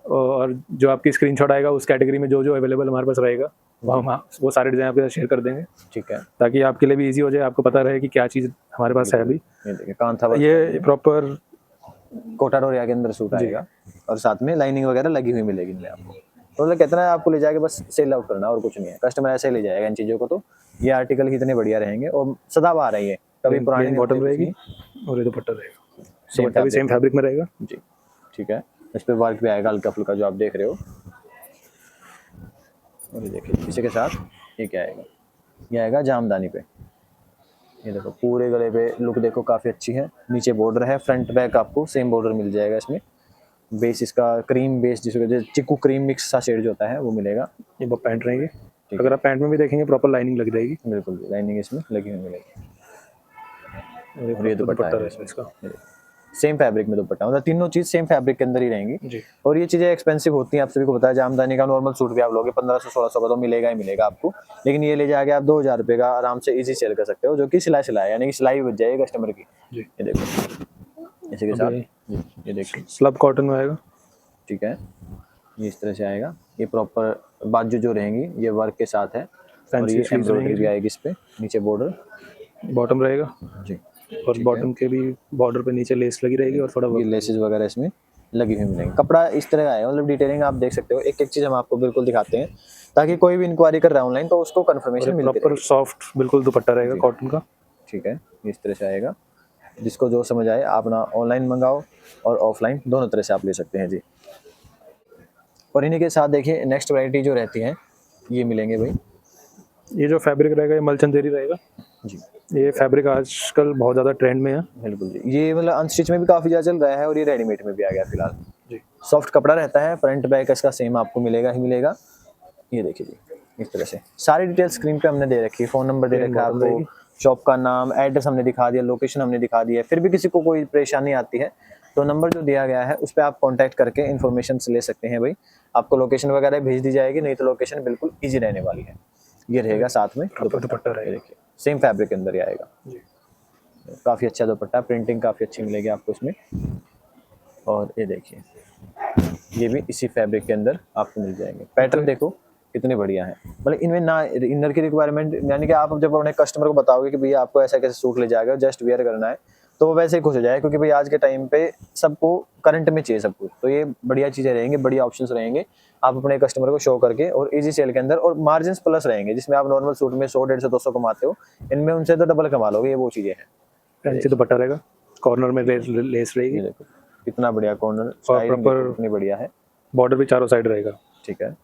और जो आपकी स्क्रीनशॉट आएगा उस कैटेगरी में जो जो अवेलेबल हमारे पास रहेगा वो सारे डिज़ाइन आपके साथ शेयर कर देंगे, ठीक है, ताकि आपके लिए भी इजी हो जाए, आपको पता रहे कि क्या चीज़ हमारे पास है अभी। ये देखिए कांथा वर्क, ये प्रॉपर कोटाडोरिया के अंदर सूट आएगा, और साथ में लाइनिंग वगैरह लगी हुई मिलेगी इनमें आपको। तो मतलब कितना है, आपको ले जाके बस सेल आउट करना और कुछ नहीं है, कस्टमर ऐसे ले जाएगा इन चीज़ों को। तो ये आर्टिकल कितने बढ़िया रहेंगे और सदाबहार है, ये कभी पुरानी बॉटम रहेगी, और ये दुपट्टा रहेगा, सेम दुपट्टा भी सेम फैब्रिक में रहेगा जी। ठीक है, इस पे वर्क भी आएगा हल्का फुल्का जो आप देख रहे हो। और ये देखिए इसी के साथ ये क्या आएगा, ये आएगा जामदानी पे। ये देखो पूरे गले पे लुक देखो काफ़ी अच्छी है। नीचे बॉर्डर है, फ्रंट बैक आपको सेम बॉर्डर मिल जाएगा इसमें। बेस इसका क्रीम बेस, जिसको चिक्कू क्रीम मिक्स सा शेड जो होता है वो मिलेगा। ये पैंट रहेगी। अगर आप पैंट में भी देखेंगे प्रॉपर लाइनिंग लग जाएगी, बिल्कुल लाइनिंग इसमें लगी हुई मिलेगी। और ये दुपट्टा रहेगा इसका, सेम फैब्रिक में दुपट्टा, मतलब तीनों चीज सेम फैब्रिक के अंदर ही रहेंगी जी। और ये चीजें एक्सपेंसिव होती हैं, आप सभी को पता है। जामदानी का नॉर्मल सूट भी आप लोगे 1500-1600 का तो मिलेगा ही मिलेगा आपको, लेकिन ये ले जाके आप 2000 रुपये का आराम से इजी सेल कर सकते हो, जो कि सिलाई यानी कि सिलाई बच जाएगी कस्टमर की जी। ये देखो इसी के साथ ये देखिए स्लब कॉटन में आएगा। ठीक है, ये इस तरह से आएगा। ये प्रॉपर बाजू जो रहेंगी ये वर्क के साथ है और ये एम्ब्रॉयडरी भी आएगी इस पे, नीचे बॉर्डर, बॉटम रहेगा जी। और बॉटम के भी बॉर्डर पे नीचे लेस लगी रहेगी और थोड़ा ये लेसेस वगैरह इसमें लगी हुई मिलेंगी। कपड़ा इस तरह का है, मतलब डिटेलिंग आप देख सकते हो, एक एक चीज हम आपको बिल्कुल दिखाते हैं ताकि कोई भी इंक्वायरी कर रहा है ऑनलाइन तो उसको कंफर्मेशन मिलती प्रॉपर सॉफ्ट बिल्कुल दुपट्टा रहेगा कॉटन का। ठीक है, इस तरह से आएगा। जिसको जो समझ आए आप ना ऑनलाइन मंगाओ और ऑफलाइन दोनों तरह से आप ले सकते हैं जी। और इन्हीं के साथ देखिए नेक्स्ट वैरायटी जो रहती है ये मिलेंगे भाई। ये जो फैब्रिक रहेगा ये मलचंदेरी रहेगा जी। ये फैब्रिक आजकल बहुत ज़्यादा ट्रेंड में है। बिल्कुल जी, ये मतलब अनस्टिच में भी काफ़ी ज़्यादा चल रहा है और ये रेडीमेड में भी आ गया फिलहाल जी। सॉफ्ट कपड़ा रहता है, फ्रंट बैक इसका सेम आपको मिलेगा ही मिलेगा। ये देखिए जी इस तरह से सारी डिटेल स्क्रीन पे हमने दे रखी है, फ़ोन नंबर दे रखा है आपको, शॉप का नाम, एड्रेस हमने दिखा दिया, लोकेशन हमने दिखा दिया है। फिर भी किसी को कोई परेशानी आती है तो नंबर जो दिया गया है उस पर आप कॉन्टैक्ट करके इन्फॉर्मेशन ले सकते हैं भाई। आपको लोकेशन वगैरह भेज दी जाएगी, नहीं तो लोकेशन बिल्कुल ईजी रहने वाली है। ये रहेगा साथ में दुपट्टा रहेगा, देखिए सेम फैब्रिक के अंदर ही आएगा जी। काफ़ी अच्छा दुपट्टा, प्रिंटिंग काफ़ी अच्छी मिलेगी आपको इसमें। और ये देखिए ये भी इसी फैब्रिक के अंदर आपको मिल जाएंगे। पैटर्न देखो कितने बढ़िया है, मतलब इनमें ना इनर की रिक्वायरमेंट, यानी कि आप जब अपने कस्टमर को बताओगे कि भैया आपको ऐसा कैसे सूट ले जाएगा जस्ट वेयर करना है तो वो वैसे ही खुश हो जाए, क्योंकि भाई आज के टाइम पे सबको करंट में चाहिए सब कुछ। तो ये बढ़िया चीज़ें रहेंगी, बढ़िया ऑप्शंस रहेंगे आप अपने कस्टमर को शो करके, और इजी सेल के अंदर, और मार्जिन प्लस रहेंगे। जिसमें आप नॉर्मल सूट में 100, 150, 200 कमाते हो, इनमें उनसे तो डबल कमा लोगे, ये वो चीज़ें हैं। फैंसी दुपट्टा रहेगा, कॉर्नर में लेस रहेगी, देखो कितना बढ़िया कॉर्नर, और प्रॉपर कितनी बढ़िया है, बॉर्डर भी चारों साइड रहेगा। ठीक है,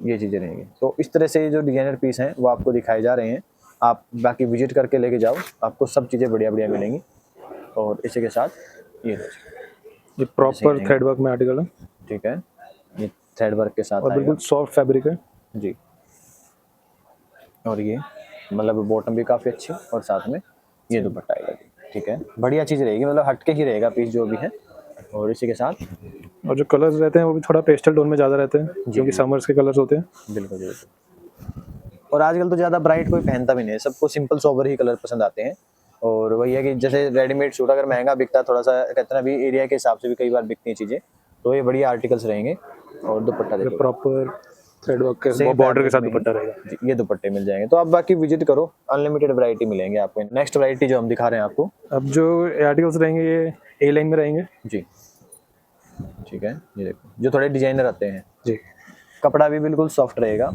ये चीज़ें रहेंगी। तो इस तरह से जो डिजाइनर पीस हैं वो आपको दिखाए जा रहे हैं, आप बाकी विजिट करके लेके जाओ, आपको सब चीज़ें बढ़िया बढ़िया मिलेंगी। और इसी के साथ ये प्रॉपर थ्रेड वर्क में आर्टिकल है, ठीक है, ये थ्रेड वर्क के साथ और बिल्कुल सॉफ्ट फैब्रिक है जी। और ये मतलब बॉटम भी काफ़ी अच्छी और साथ में ये दुपट्टा आएगा जी, ठीक है, बढ़िया चीज़ रहेगी, मतलब हटके ही रहेगा पीस जो भी है। और इसी के साथ और जो कलर्स रहते हैं वो भी थोड़ा पेस्टल टोन में ज़्यादा रहते हैं, क्योंकि समर्स के कलर्स होते हैं। बिल्कुल बिल्कुल। और आजकल तो ज़्यादा ब्राइट कोई पहनता भी नहीं है, सबको सिंपल सोबर ही कलर पसंद आते हैं। और वही है कि जैसे रेडीमेड सूट अगर महंगा बिकता है थोड़ा सा, कहते हैं भी एरिया के हिसाब से भी कई बार बिकती हैं चीज़ें, तो ये बढ़िया आर्टिकल्स रहेंगे। और दुपट्टा देखो प्रॉपर थ्रेड वर्क के बॉर्डर के साथ दुपट्टा रहेगा, ये दुपट्टे मिल जाएंगे। तो आप बाकी विजिट करो, अनलिमिटेड वैरायटी मिलेंगे आपको। नेक्स्ट वैरायटी जो हम दिखा रहे हैं आपको, अब जो आर्टिकल्स रहेंगे ये ए लाइन में रहेंगे जी, ठीक है, ये देखो जो थोड़े डिजाइनर आते हैं जी। कपड़ा भी बिल्कुल सॉफ्ट रहेगा,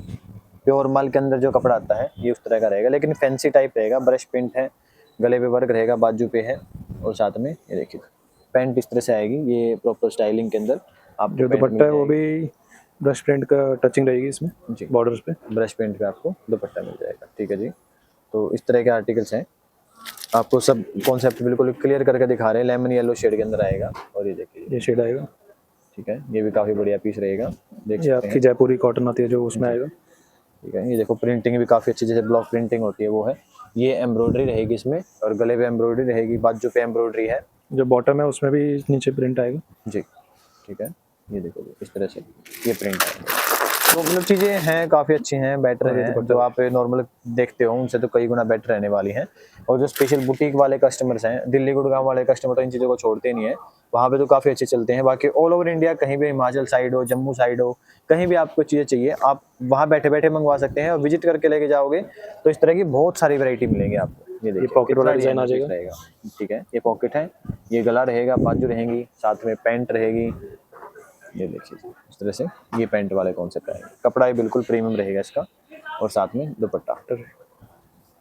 प्योर माल के अंदर जो कपड़ा आता है ये उस तरह का रहेगा, लेकिन फैंसी टाइप रहेगा। ब्रश प्रिंट है, गले पे वर्क रहेगा, बाजू पे है, और साथ में ये देखिए पैंट इस तरह से आएगी, ये प्रॉपर स्टाइलिंग के अंदर। आप जो दुपट्टा है वो भी ब्रश प्रिंट का टचिंग रहेगी इसमें जी, बॉर्डर्स पे, ब्रश प्रिंट पे आपको दुपट्टा मिल जाएगा, ठीक है जी। तो इस तरह के आर्टिकल्स हैं, आपको सब कॉन्सेप्ट बिल्कुल क्लियर करके दिखा रहे हैं। लेमन येलो शेड के अंदर आएगा, और ये देखिए ये शेड आएगा, ठीक है, ये भी काफ़ी बढ़िया पीस रहेगा, देख ये सकते आपकी जयपुरी कॉटन आती है जो उसमें आएगा, ठीक है। ये देखो प्रिंटिंग भी काफ़ी अच्छी, जैसे ब्लॉक प्रिंटिंग होती है वो है। ये एम्ब्रॉयडरी रहेगी इसमें, और गले पे एम्ब्रॉयडरी रहेगी, बाजू पे एम्ब्रॉयडरी है, जो बॉटम है उसमें भी नीचे प्रिंट आएगा जी, ठीक है। ये देखो इस तरह से ये प्रिंट आएगा। तो मतलब चीज़ें हैं काफ़ी अच्छी हैं, बेटर हैं, जो आप नॉर्मल देखते हो उनसे तो कई गुना बेटर रहने वाली हैं। और जो स्पेशल बुटीक वाले कस्टमर्स हैं, दिल्ली गुड़गांव वाले कस्टमर तो इन चीज़ों को छोड़ते नहीं है, वहाँ पे तो काफ़ी अच्छे चलते हैं। बाकी ऑल ओवर इंडिया कहीं भी, हिमाचल साइड हो, जम्मू साइड हो, कहीं भी आपको चीज़ें चाहिए आप वहाँ बैठे बैठे मंगवा सकते हैं, और विजिट करके लेके जाओगे तो इस तरह की बहुत सारी वैरायटी मिलेगी आपको। ये देखिए पॉकेट वाला डिजाइन आ जाएगा, ठीक है, ये पॉकेट है, ये गला रहेगा, बाजू रहेंगी, साथ में पैंट रहेगी। ये देखिए इस तरह से ये पैंट वाले कॉन्सेप्ट आएगा, कपड़ा ही बिल्कुल प्रीमियम रहेगा इसका, और साथ में दुपट्टा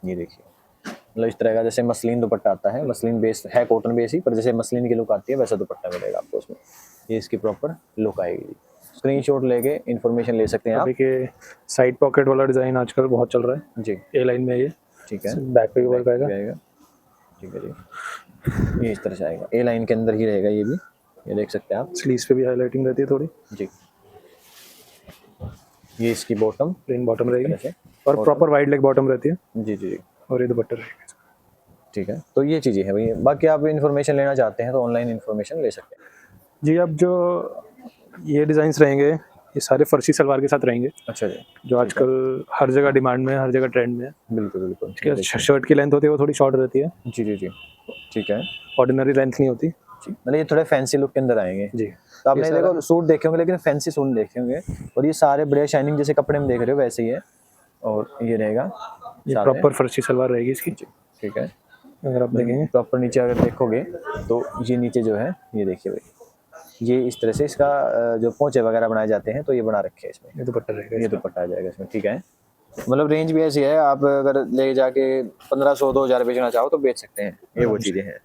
ये देखिए मतलब इस तरह का जैसे मसलिन दुपट्टा आता है, मसलिन बेस है, कॉटन बेस ही, पर जैसे मसलिन की लुक आती है वैसा दुपट्टा मिलेगा आपको उसमें। ये इसकी प्रॉपर लुक आएगी। स्क्रीनशॉट लेके इन्फॉर्मेशन ले सकते हैं आप। अभी के साइड पॉकेट वाला डिजाइन आजकल बहुत चल रहा है जी ए लाइन में, ये ठीक है, बैक पे भी वर्क आएगा। ठीक है जी, ये इस तरह से आएगा, ए लाइन के अंदर ही रहेगा ये भी, ये देख सकते हैं आप। स्लीव्स पे भी हाईलाइटिंग रहती है थोड़ी जी, ये इसकी बॉटम प्लेन बॉटम रहेगी तरह से, और प्रॉपर वाइड लेग बॉटम रहती है, जी जी जी और ये दुपट्टा रहेगा। ठीक है। तो ये चीज़ें हैं भाई, बाकी आप इन्फॉर्मेशन लेना चाहते हैं तो ऑनलाइन इन्फॉर्मेशन ले सकते हैं। जी, अब जो ये डिज़ाइंस रहेंगे ये सारे फर्शी सलवार के साथ रहेंगे, अच्छा जी, जो आजकल हर जगह डिमांड में है, हर जगह ट्रेंड में है। बिल्कुल बिल्कुल। इसके शर्ट की लेंथ होती है वो थोड़ी शॉर्ट रहती है, जी जी जी, ठीक है ऑर्डिनरी लेंथ नहीं होती जी, मतलब ये थोड़े फैंसी लुक के अंदर आएंगे। जी। तो आपने देखो सूट देखे होंगे, लेकिन फैंसी सूट देखे होंगे, और ये सारे बड़े शाइनिंग जैसे कपड़े में देख रहे हो वैसे ही है, और ये रहेगा ये प्रॉपर फर्शी सलवार रहेगी इसकी। ठीक है, अगर आप देखेंगे प्रॉपर नीचे अगर देखोगे तो ये नीचे जो है ये देखिए भाई, ये इस तरह से इसका जो पोंचे वगैरह बनाए जाते हैं तो ये बना रखे हैं इसमें, ये दुपट्टा रहेगा, ये दुपट्टा आ जाएगा इसमें। ठीक है, मतलब रेंज भी ऐसी है, आप अगर ले जाके 1500-2000 बेचना चाहो तो बेच सकते हैं, ये वो चीज़ें हैं।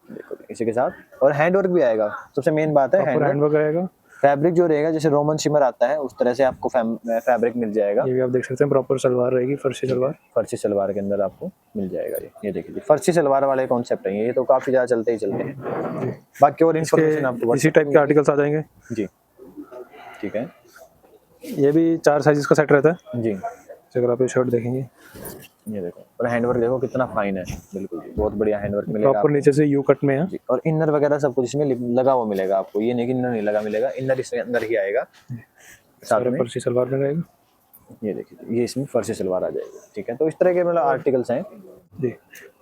देखो इसी के साथ और हैंड वर्क भी आएगा, सबसे मेन बात है हैंड वर्क रहेगा। फैब्रिक जो रहेगा जैसे रोमन शिमर आता है उस तरह से आपको फैब्रिक मिल जाएगा। ये भी आप देख सकते हैं प्रॉपर सलवार रहेगी, फर्शी सलवार, फर्शी सलवार के अंदर आपको मिल जाएगा ये देखिए फर्शी सलवार वाले कॉन्सेप्ट है, ये तो काफी ज्यादा चलते ही चलते हैं। बाकी और इन्फॉर्मेशन आपको इसी टाइप के आर्टिकल्स आ जाएंगे जी, ठीक है। ये भी 4 साइजेस का सेट रहता है जी, अगर आप ये शर्ट देखेंगे, ये देखो और हैंडवर्क देखो कितना फाइन है, बिल्कुल बहुत बढ़िया हैंडवर्क मिलेगा प्रॉपर नीचे से यू कट में है जी, और इनर वगैरह सब कुछ इसमें लगा हुआ मिलेगा आपको, ये नहीं कि इनर नहीं लगा मिलेगा, इनर इसके अंदर ही आएगा साथ में। फर्शी सलवार में रहेगा, ये देखिए ये इसमें फर्शी सलवार आ जाएगी। ठीक है, तो इस तरह के मतलब आर्टिकल्स हैं जी।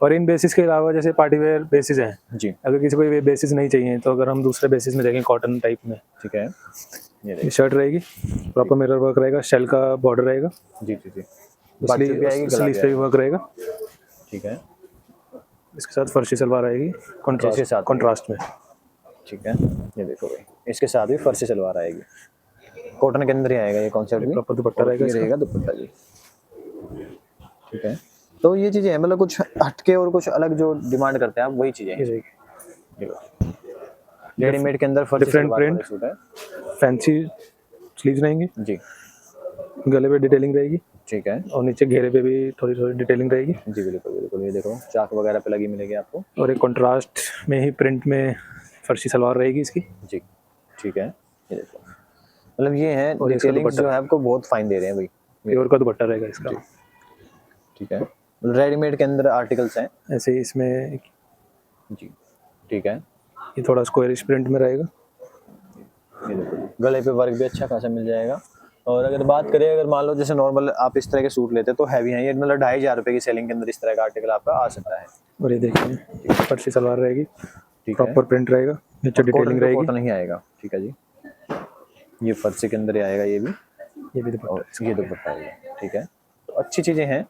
और इन बेसिस के अलावा जैसे पार्टी वेयर बेसिस हैं जी, अगर किसी को ये बेसिस नहीं चाहिए तो अगर हम दूसरे बेसिस में देखें कॉटन टाइप में, ठीक है, ये शर्ट रहेगी, प्रॉपर मिरर वर्क रहेगा, शेल का बॉर्डर रहेगा, जी जी जी, स्लीव पे भी वर्क रहेगा। ठीक है, इसके साथ फर्शी सलवार आएगी कॉन्ट्रास्ट में। ठीक है, ये देखो भाई इसके साथ भी फर्शी सलवार आएगी, कॉटन के अंदर ही आएगा ये कॉन्सेप्ट भी, प्रॉपर दुपट्टा रहेगा, ये रहेगा दुपट्टा जी। ठीक है, तो ये चीजें हैं, मतलब कुछ हटके और कुछ अलग जो डिमांड करते हैं आप वही चीजें हैं। रेडीमेड के अंदर फर्शी डिफरेंट सलवार प्रिंट, सूट है, फैंसी स्लीव्स रहेंगे जी, गले पे डिटेलिंग रहेगी, ठीक है, और नीचे घेरे पे भी थोड़ी थोड़ी डिटेलिंग रहेगी जी बिल्कुल बिल्कुल। ये देखो चाक वगैरह पे लगी मिलेगी आपको, और एक कंट्रास्ट में ही प्रिंट में फर्शी सलवार रहेगी इसकी जी, ठीक है। ये देखो मतलब ये है और इसका डिटेलिंग जो है आपको बहुत फाइन दे रहे हैं भाई, प्योर का दुपट्टा रहेगा इसका। ठीक है, रेडीमेड के अंदर आर्टिकल्स हैं ऐसे ही इसमें जी, ठीक है। ये थोड़ा स्क्वायरिश प्रिंट में रहेगा, ये देखो गले पे वर्क भी अच्छा खासा मिल जाएगा। और अगर बात करें, अगर मान लो जैसे नॉर्मल आप इस तरह के सूट लेते तो हैवी हैं ये, मतलब 2500 रुपये की सेलिंग के अंदर इस तरह का आर्टिकल आपका आ सकता है। और ये देखिए फर्शी सलवार रहेगी, ठीक है, प्रॉपर प्रिंट रहेगा, नीचे डिटेलिंग रहेगी, कॉटन ही आएगा। ठीक है जी, ये फर्शी के अंदर ही आएगा ये भी, ये भी दुपट्टा, और ये दुपट्टा आएगा। ठीक है, तो अच्छी चीज़ें हैं,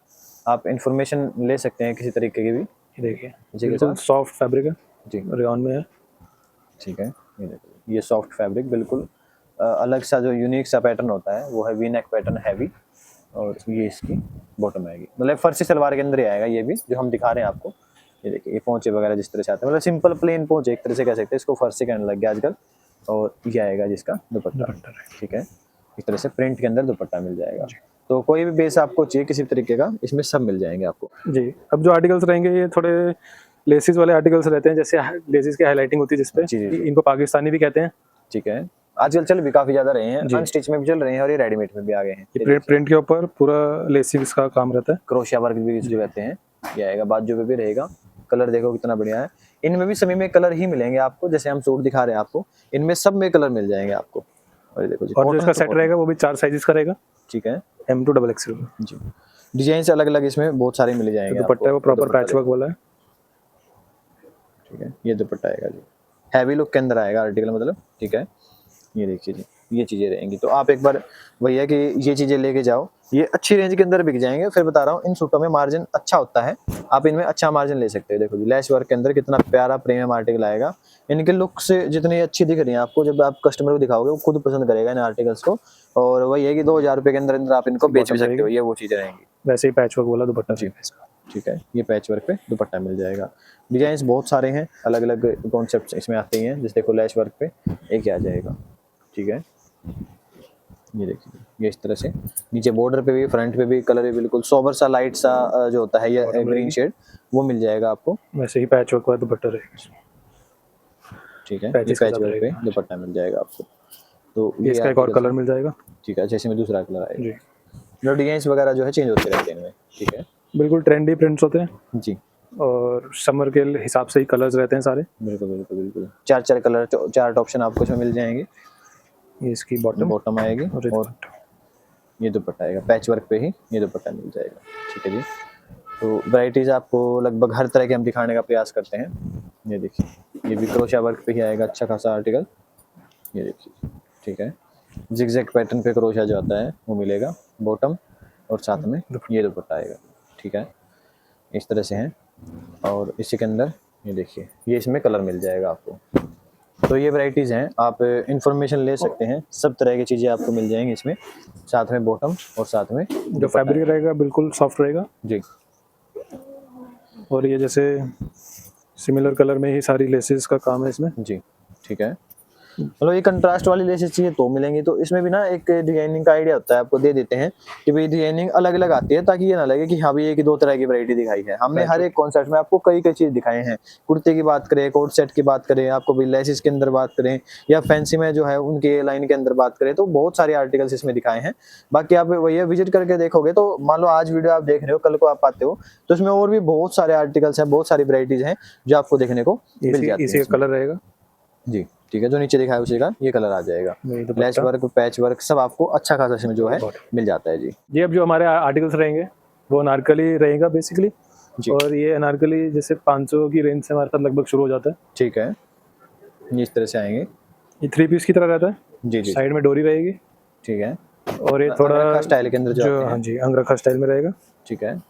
आप इन्फॉर्मेशन ले सकते हैं किसी तरीके की भी। ये देखिए बिल्कुल सॉफ्ट फैब्रिक है जी, रेयॉन में है। ठीक है, ये देखो ये सॉफ्ट फैब्रिक बिल्कुल अलग सा जो यूनिक सा पैटर्न होता है वो है वी नेक पैटर्न हैवी, और ये इसकी बॉटम आएगी, मतलब फर्शी सलवार के अंदर ही आएगा ये भी जो हम दिखा रहे हैं आपको। ये देखिए ये पोंचे वगैरह जिस तरह से आते हैं, मतलब सिंपल प्लेन पोंचे एक तरह से कह सकते हैं, इसको फर्शी कहने लग गया आजकल। और ये आएगा जिसका दुपट्टा, ठीक है, इस तरह से प्रिंट के अंदर दुपट्टा मिल जाएगा। तो कोई भी बेस आपको चाहिए किसी तरीके का, इसमें सब मिल जाएंगे आपको जी। अब जो आर्टिकल्स रहेंगे ये थोड़े लेसिस वाले आर्टिकल्स रहते हैं, जैसे लेसिस की हाईलाइटिंग होती है जिसपे, इनको पाकिस्तानी भी कहते हैं। ठीक है, आजकल चल भी काफी ज्यादा रहे हैं, अनस्टिच में भी चल रहे हैं और ये रेडीमेड में भी आ गए हैं। ये प्रिंट के ऊपर पूरा लेसिस का काम रहता है, क्रोशिया वर्क भी जो रहते हैं ये आएगा, बाजू पे भी रहेगा। कलर देखो कितना बढ़िया है, इनमें भी सभी में कलर ही मिलेंगे आपको, जैसे हम सूट दिखा रहे हैं आपको इनमें सब में कलर मिल जाएंगे आपको। और ये देखो जी, और जो इसका सेट रहेगा वो भी 4 साइजेस का रहेगा, ठीक है, M to XXL जी। डिजाइन अलग अलग इसमें बहुत सारे मिल जाएंगे। दुपट्टा है वो प्रॉपर पैच वर्क वाला है, ठीक है, ये दुपट्टा आएगा जी, हैवी लुक के अंदर आएगा आर्टिकल मतलब। ठीक है, ये देखिए जी ये चीज़ें रहेंगी, तो आप एक बार भैया कि ये चीज़ें लेके जाओ, ये अच्छी रेंज के अंदर बिक जाएंगे। फिर बता रहा हूँ इन सूटों में मार्जिन अच्छा होता है, आप इनमें अच्छा मार्जिन ले सकते हो। देखो जी लैश वर्क के अंदर कितना प्यारा प्रीमियम आर्टिकल आएगा, इनके लुक से जितनी अच्छी दिख रही है आपको, जब आप कस्टमर को दिखाओगे वो खुद पसंद करेगा इन आर्टिकल्स को। और वही है कि 2000 रुपये के अंदर अंदर आप इनको बेच भी सकते हो, ये वो चीज़ें रहेंगी। वैसे ही पैच वर्क वाला दुपट्टा जी। ठीक है। ये पैच वर्क पे दुपट्टा मिल जाएगा। डिजाइन बहुत सारे हैं, अलग अलग कॉन्सेप्ट इसमें आते ही हैं। जैसे देखो लैश वर्क पे एक आ जाएगा, ठीक है। ये देखिए, ये इस तरह से नीचे बॉर्डर पे भी, फ्रंट पे भी कलर भी बिल्कुल सोबर सा, लाइट सा जो होता है ये ग्रीन शेड, वो मिल जाएगा आपको। वैसे ही पैच वर्क का दुपट्टा रहेगा, ठीक है। ये पैच वर्क पे दुपट्टा मिल जाएगा आपको। तो ये इसका एक और कलर मिल जाएगा, ठीक है। जैसे में दूसरा कलर आएगा जी। जो डिजाइन वगैरह जो है चेंज होते रहते हैं इनमें, ठीक है। बिल्कुल ट्रेंडी प्रिंट्स होते हैं जी, और समर के हिसाब से ही कलर्स रहते हैं सारे। बिल्कुल बिल्कुल बिल्कुल। चार कलर, चार ऑप्शन आपको इसमें मिल जाएंगे। ये इसकी बॉटम आएगी और ये दुपट्टा आएगा। पैच वर्क पे ही ये दुपट्टा मिल जाएगा, ठीक है जी। तो वैराइटीज आपको लगभग हर तरह के हम दिखाने का प्रयास करते हैं। ये देखिए, ये भी क्रोशा वर्क पे ही आएगा, अच्छा खासा आर्टिकल। ये देखिए, ठीक है। जिगजैग पैटर्न पे क्रोशा जो आता है वो मिलेगा, बॉटम और साथ में ये दुपट्टा आएगा, ठीक है। इस तरह से हैं। और इसी के अंदर ये देखिए, ये इसमें कलर मिल जाएगा आपको। तो ये वैराइटीज़ हैं, आप इंफॉर्मेशन ले सकते हैं। सब तरह की चीज़ें आपको मिल जाएंगी इसमें, साथ में बॉटम और साथ में जो फैब्रिक रहेगा बिल्कुल सॉफ्ट रहेगा जी। और ये जैसे सिमिलर कलर में ही सारी लेसेस का काम है इसमें जी, ठीक है। मतलब ये कंट्रास्ट वाली लेसेस चाहिए तो मिलेंगी। तो इसमें भी ना एक डिजाइनिंग का आइडिया होता है, आपको दे देते हैं कि भाई डिजाइनिंग अलग अलग आती है, ताकि ये ना लगे कि हाँ भाई एक ही दो तरह की वैरायटी दिखाई है। हमने हर एक कॉन्सेप्ट में आपको कई कई चीज दिखाए हैं। कुर्ते की बात करें, कोट सेट की बात करें, आपको भी लेसेस के अंदर बात करें, या फैंसी में जो है उनके लाइन के अंदर बात करें, तो बहुत सारे आर्टिकल्स इसमें दिखाए हैं। बाकी आप वही विजिट करके देखोगे तो मान लो आज वीडियो आप देख रहे हो, कल को आप आते हो तो इसमें और भी बहुत सारे आर्टिकल्स हैं, बहुत सारी वैरायटीज हैं जो आपको देखने को मिल जाती है। इसी का कलर रहेगा जी, ठीक है। जो नीचे दिखाया उसी का ये कलर आ जाएगा। लैश वर्क, पैच वर्क सब आपको अच्छा खासा इसमें जो है मिल जाता है जी। ये अब जो हमारे आर्टिकल्स रहेंगे वो अनारकली रहेगा बेसिकली, और ये अनारकली जैसे 500 की रेंज से हमारे पास लगभग शुरू हो जाता है, ठीक है। ये इस तरह से आएंगे, ये 3 पीस की तरह रहता है जी जी। साइड में डोरी रहेगी, ठीक है। और ये थोड़ा स्टाइल के अंदर जो हाँ जी अंगरखा स्टाइल में रहेगा, ठीक है।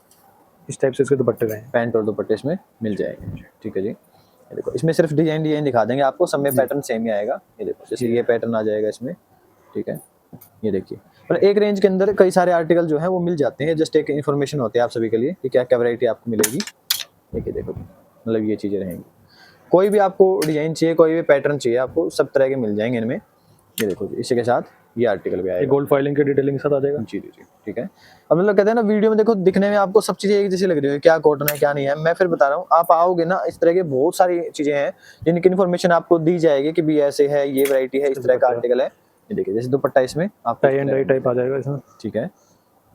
इस टाइप से इसके दुपट्टे रहेंगे, पैंट और दुपट्टे इसमें मिल जाएंगे, ठीक है जी। ये देखो, इसमें सिर्फ डिजाइन दिखा देंगे आपको, सब में पैटर्न सेम ही आएगा। ये देखो, जैसे ये पैटर्न आ जाएगा इसमें, ठीक है। ये देखिए, मतलब एक रेंज के अंदर कई सारे आर्टिकल जो है वो मिल जाते हैं। जस्ट एक इन्फॉर्मेशन होती है आप सभी के लिए कि क्या क्या वैरायटी आपको मिलेगी। देखिए देखो, मतलब ये चीज़ें रहेंगी। कोई भी आपको डिजाइन चाहिए, कोई भी पैटर्न चाहिए, आपको सब तरह के मिल जाएंगे इनमें। ये देखो जी, इसी के साथ ये आर्टिकल भी आएगा, गोल्ड फॉइलिंग की डिटेलिंग के साथ आ जाएगा। जी जी जी, ठीक है। अब मतलब कहते हैं ना, वीडियो में देखो दिखने में आपको सब चीजें एक जैसी लग रही है, क्या कॉटन है क्या नहीं है। मैं फिर बता रहा हूँ, आप आओगे ना, इस तरह के बहुत सारी चीजें हैं जिनकी इन्फॉर्मेशन आपको दी जाएगी कि भी ऐसे है, ये वैरायटी है, इस तरह का आर्टिकल है। ये देखिए, जैसे दुपट्टा इसमें आपको टाई एंड डाई टाइप आ जाएगा इसमें, ठीक है।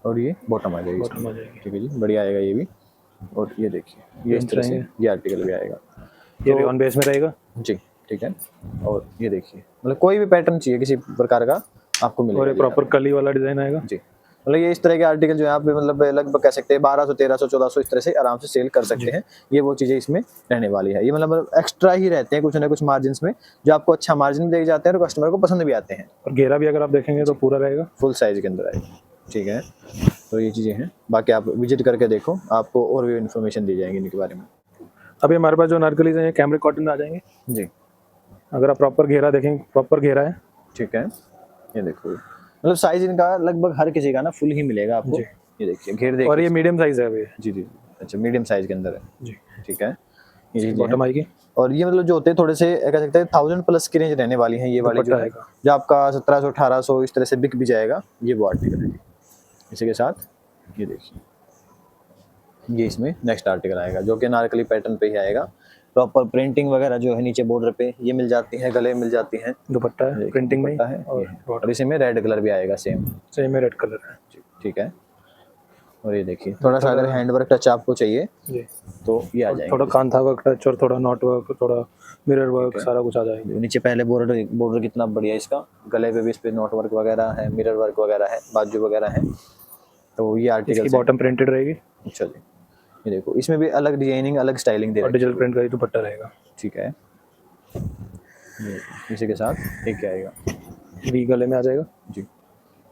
और ये बॉटम आ जाएगी, ठीक है जी, बढ़िया आएगा ये भी। और ये देखिए, ये इस तरह से ये आर्टिकल भी आएगा, ये रेयन बेस में रहेगा जी, ठीक है। और ये देखिए, मतलब कोई भी पैटर्न चाहिए किसी प्रकार का आपको मिलेगा, और ये प्रॉपर कली वाला डिजाइन आएगा जी। मतलब ये इस तरह के आर्टिकल जो है आप मतलब लगभग कह सकते हैं 1200, 1300, 1400 इस तरह से आराम से सेल कर सकते हैं। ये वो चीजें इसमें रहने वाली है। ये मतलब एक्स्ट्रा ही रहते हैं कुछ ना कुछ मार्जिन में, जो आपको अच्छा मार्जिन दे जाते हैं और कस्टमर को पसंद भी आते हैं। और घेरा भी अगर आप देखेंगे तो पूरा रहेगा, फुल साइज के अंदर आएगा, ठीक है। तो ये चीजें हैं, बाकी आप विजिट करके देखो, आपको और भी इन्फॉर्मेशन दी जाएंगी इनके बारे में। अभी हमारे पास जो अनारकलीज हैं कैमरिक कॉटन में आ जाएंगे जी। अगर आप प्रॉपर घेरा देखेंगे, प्रॉपर घेरा है, ठीक है। ये देखो, मतलब साइज इनका लगभग हर किसी का ना फुल ही मिलेगा आपको। ये देखिए, घेर देखिए, और ये मीडियम साइज है अभी, जी जी, अच्छा मीडियम साइज के अंदर है जी, ठीक है। ये बॉटम आएगी, और ये मतलब जो होते हैं थोड़े से कह सकते हैं 1000 प्लस की रेंज रहने वाली है। ये वाली जो है, जो आपका 1700, 1800 इस तरह से बिक भी जाएगा, ये वो आर्टिकल है। इसी के साथ ये देखिए, ये इसमें नेक्स्ट आर्टिकल आएगा जो कि अनारकली पैटर्न पे ही आएगा। प्रॉपर प्रिंटिंग वगैरह जो है नीचे बॉर्डर पे ये मिल जाती है, गले मिल जाती हैं, दुपट्टा है प्रिंटिंग में है, और इसी में रेड कलर भी आएगा, सेम में रेड कलर है, ठीक है। और ये देखिए, थोड़ा सा अगर हैंड वर्क टच आपको चाहिए जी, तो ये आ जाएगा, थोड़ा कांथा वर्क टच और थोड़ा नॉट वर्क, थोड़ा मिरर वर्क, सारा कुछ आ जाएगा। नीचे पहले बॉर्डर कितना बढ़िया इसका, गले पे भी इस पे नॉट वर्क वगैरह है, मिरर वर्क वगैरह है, बाजू वगैरह है। तो ये आर्टिकल इसकी बॉटम प्रिंटेड रहेगी। अच्छा जी, ये देखो, इसमें भी अलग डिजाइनिंग, अलग स्टाइलिंग दे रखी है, डिजिटल प्रिंट का ही दुपट्टा रहेगा, ठीक है। इसी के साथ एक क्या आएगा, वी गले में आ जाएगा जी,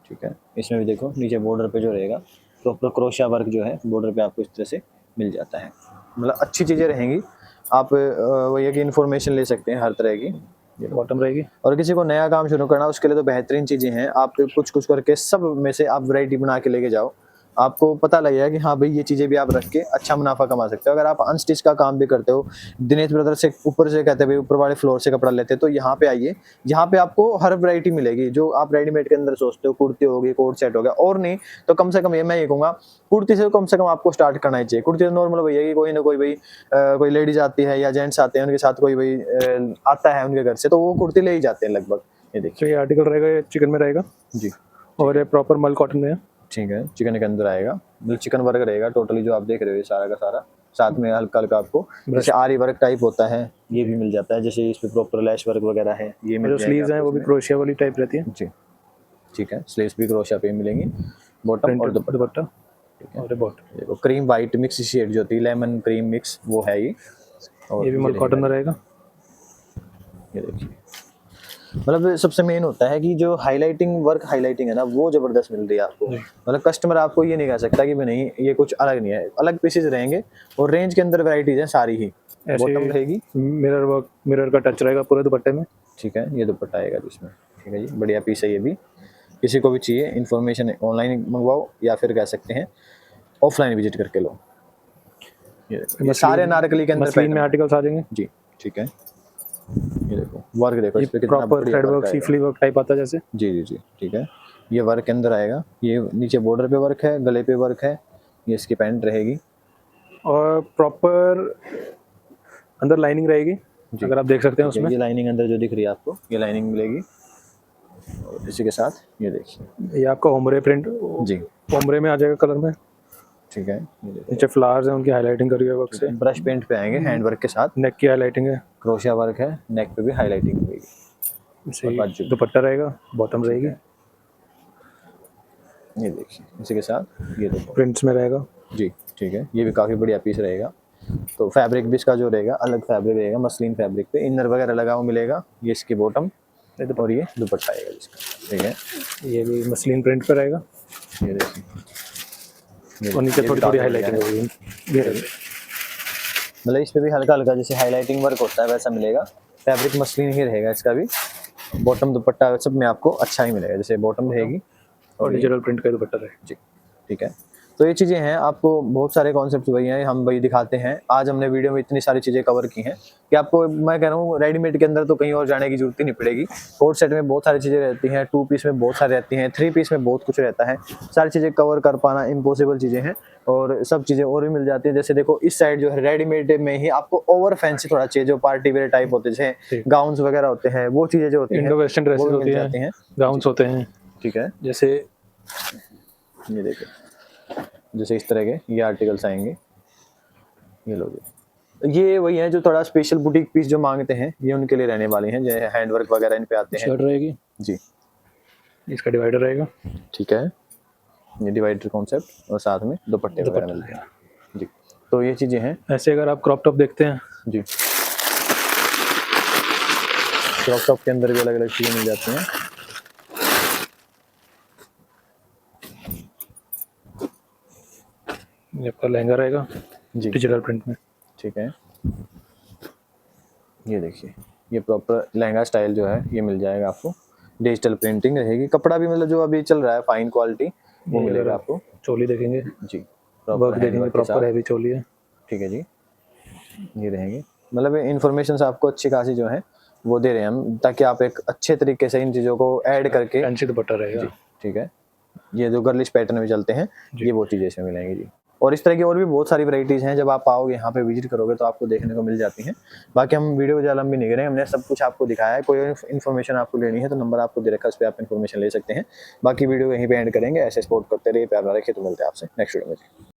ठीक है। इसमें भी देखो नीचे बॉर्डर पे जो रहेगा प्रॉपर क्रोशिया वर्क जो है बॉर्डर पे आपको इस तरह से मिल जाता है। मतलब अच्छी चीज़ें रहेंगी, आप वही की इन्फॉर्मेशन ले सकते हैं हर तरह की। ये बॉटम रहेगी। और किसी को नया काम शुरू करना उसके लिए तो बेहतरीन चीज़ें हैं, आप कुछ कुछ करके सब में से आप वैरायटी बना के लेके जाओ, आपको पता लगेगा कि हाँ भाई ये चीज़ें भी आप रख के अच्छा मुनाफा कमा सकते हो। अगर आप अनस्टिच का काम भी करते हो, दिनेश ब्रदर से ऊपर से कहते हैं भाई ऊपर वाले फ्लोर से कपड़ा लेते हैं, तो यहाँ पे आइए, यहाँ पे आपको हर वैरायटी मिलेगी जो आप रेडीमेड के अंदर सोचते हो। कुर्ती होगी, कोट सेट हो गया, और नहीं तो कम से कम ये मैं ये कहूँगा कुर्ती से कम आपको स्टार्ट करना ही चाहिए। कुर्ती तो नॉर्मल भैया कि कोई ना कोई भाई कोई लेडीज आती है या जेंट्स आते हैं, उनके साथ कोई भाई आता है उनके घर से, तो वो कुर्ती ले ही जाते हैं लगभग। ये देखिए, तो ये आर्टिकल रहेगा, ये चिकन में रहेगा जी, और ये प्रॉपर मल कॉटन में है। ठीक है, चिकन के अंदर आएगा, चिकन वर्क रहेगा टोटली जो आप देख रहे हो, ये सारा का सारा। साथ में हल्का हल्का आपको जैसे आरी वर्क टाइप होता है ये भी मिल जाता है, जैसे इस पे प्रॉपर लैश वर्क वगैरह है, ये मिल जो जाएगा स्लीव्स हैं आपको वो भी इसमें। क्रोशिया वाली टाइप रहती है जी, ठीक है, स्लीव्स भी क्रोशिया पे मिलेंगी, बॉटम और दुपट्टा। दुपट्टा और ये बॉटम। देखो क्रीम वाइट मिक्स शेड जो होती है, लेमन क्रीम मिक्स, वो है ये। और ये भी मल कॉटन में रहेगा। ये देखिए, मतलब सबसे मेन होता है कि जो हाइलाइटिंग वर्क हाइलाइटिंग है ना, वो जबरदस्त मिल रही है आपको। मतलब कस्टमर आपको ये नहीं कह सकता कि भाई नहीं ये कुछ अलग नहीं है, अलग पीसेज रहेंगे और रेंज के अंदर वैरायटीज हैं सारी ही। बॉटम रहेगी, मिरर वर्क, मिरर का टच रहेगा पूरे दुपट्टे में। ठीक है, ये दुपट्टा आएगा जिसमें, ठीक है जी, बढ़िया पीस है ये भी। किसी को भी चाहिए इन्फॉर्मेशन ऑनलाइन मंगवाओ या फिर कह सकते हैं ऑफलाइन विजिट करके लो। ये सारे अनारकली के अंदर मसलिन में pattern है। आर्टिकल्स आ जाएंगे। जी, ठीक है, ये देखो वर्क देखो इस पे कितना प्रॉपर बढ़िया थ्रेड वर्क वर्क, आएगा। सीफली वर्क टाइप आता है जैसे। जी जी जी, ठीक है, ये वर्क के अंदर आएगा, ये नीचे बॉर्डर पे वर्क है, गले पे वर्क है, ये इसकी पैंट रहेगी। और प्रॉपर अंदर लाइनिंग रहेगी, अगर आप देख सकते हैं उसमें। ये लाइनिंग अंदर जो दिख रही है आपको, ये लाइनिंग मिलेगी। और इसी के साथ ये देखिए, ये आपका ओमरे प्रिंट, जी, ओमरे में आ जाएगा कलर में। ठीक है, ये देखिए, नीचे फ्लावर्स हैं, उनकी हाईलाइटिंग करी है वर्क से। ब्रश पेंट पे आएंगे हैंड वर्क के साथ, नेक की हाईलाइटिंग है, क्रोशिया वर्क है, नेक पे भी हाईलाइटिंग मिलेगी। इसे बाजू। दुपट्टा रहेगा, बॉटम रहेगी, ये देखिए, इसी के साथ ये देखो, प्रिंट्स में रहेगा। जी, ठीक है, ये भी काफ़ी बढ़िया पीस रहेगा। तो फैब्रिक भी इसका जो रहेगा अलग फैब्रिक रहेगा, मसलिन फैब्रिक पे इनर वगैरह लगा हुआ मिलेगा। ये इसकी बॉटम और ये दुपट्टा आएगा इसका, ठीक है, ये भी मसलिन प्रिंट पे रहेगा ये देखिए, और नीचे थोड़ी थोड़ी हाईलाइटिंग होगी। ये रहेगी। मतलब इस पे भी हल्का हल्का जैसे हाईलाइटिंग वर्क होता है वैसा मिलेगा। फैब्रिक मसलिन ही रहेगा इसका भी, बॉटम दुपट्टा सब में आपको अच्छा ही मिलेगा, जैसे बॉटम रहेगी और डिजिटल प्रिंट का दुपट्टा रहेगा। जी, ठीक है। तो ये चीज़ें हैं, आपको बहुत सारे कॉन्सेप्ट वही हैं, हम वही दिखाते हैं। आज हमने वीडियो में इतनी सारी चीज़ें कवर की हैं कि आपको मैं कह रहा हूँ रेडीमेड के अंदर तो कहीं और जाने की जरूरत ही नहीं पड़ेगी। कोट सेट में बहुत सारी चीज़ें रहती हैं, 2 पीस में बहुत सारी रहती हैं, 3 पीस में बहुत कुछ रहता है। सारी चीज़ें कवर कर पाना इम्पॉसिबल चीज़ें हैं और सब चीज़ें और भी मिल जाती है। जैसे देखो इस साइड जो है रेडीमेड में ही आपको ओवर फैंसी थोड़ा चाहिए, जो पार्टी वेयर टाइप होते हैं, जैसे गाउन्स वगैरह होते हैं, वो चीज़ें जो होती हैं इंडो वेस्टर्न ड्रेसेस वो भी होती मिल जाती हैं, गाउन्स होते हैं, ठीक है। जैसे ये देखिए, जैसे इस तरह के ये आर्टिकल्स आएंगे, ये लोग ये वही है जो थोड़ा स्पेशल बुटीक पीस जो मांगते हैं, ये उनके लिए रहने वाले हैं, जो हैंड वर्क वगैरह इन पे आते हैं। शर्ट रहेगी जी, इसका डिवाइडर रहेगा, ठीक है, ये डिवाइडर कॉन्सेप्ट और साथ में दुपट्टे वगैरह मिलते हैं। जी, तो ये चीज़ें हैं। ऐसे अगर आप क्रॉप टॉप देखते हैं, जी, क्रॉप टॉप के अंदर भी अलग अलग चीज़ें मिल जाती हैं। ये आपका लहंगा रहेगा जी, डिजिटल प्रिंट में, ठीक है, ये देखिए, ये प्रॉपर लहंगा स्टाइल जो है ये मिल जाएगा आपको, डिजिटल प्रिंटिंग रहेगी, कपड़ा भी मतलब जो अभी चल रहा है फाइन क्वालिटी वो मिलेगा आपको। चोली देखेंगे, जी, वर्क देखेंगे, प्रॉपर हैवी चोली है, ठीक है जी, ये रहेंगे। मतलब इन्फॉर्मेशन आपको अच्छी खासी जो है वो दे रहे हैं हम, ताकि आप एक अच्छे तरीके से इन चीज़ों को ऐड करके। फैंसी दुपट्टा रहेगा, ठीक है, ये जो गर्लिश पैटर्न में चलते हैं ये वो चीज़ें इसमें मिलेंगी जी। और इस तरह की और भी बहुत सारी वैरायटीज़ हैं, जब आप आओगे यहाँ पे विजिट करोगे तो आपको देखने को मिल जाती हैं। बाकी हम वीडियो को ज़्यादा लंबी नहीं करें, हमने सब कुछ आपको दिखाया है। कोई इन्फॉर्मेशन आपको लेनी है तो नंबर आपको दे रखा है, उस पर आप इन्फॉर्मेशन ले सकते हैं। बाकी वीडियो यहीं पे एंड करेंगे। ऐसे सपोर्ट करते रहिए, प्यार ना रखिए, तो मिलते हैं आपसे नेक्स्ट वीडियो में।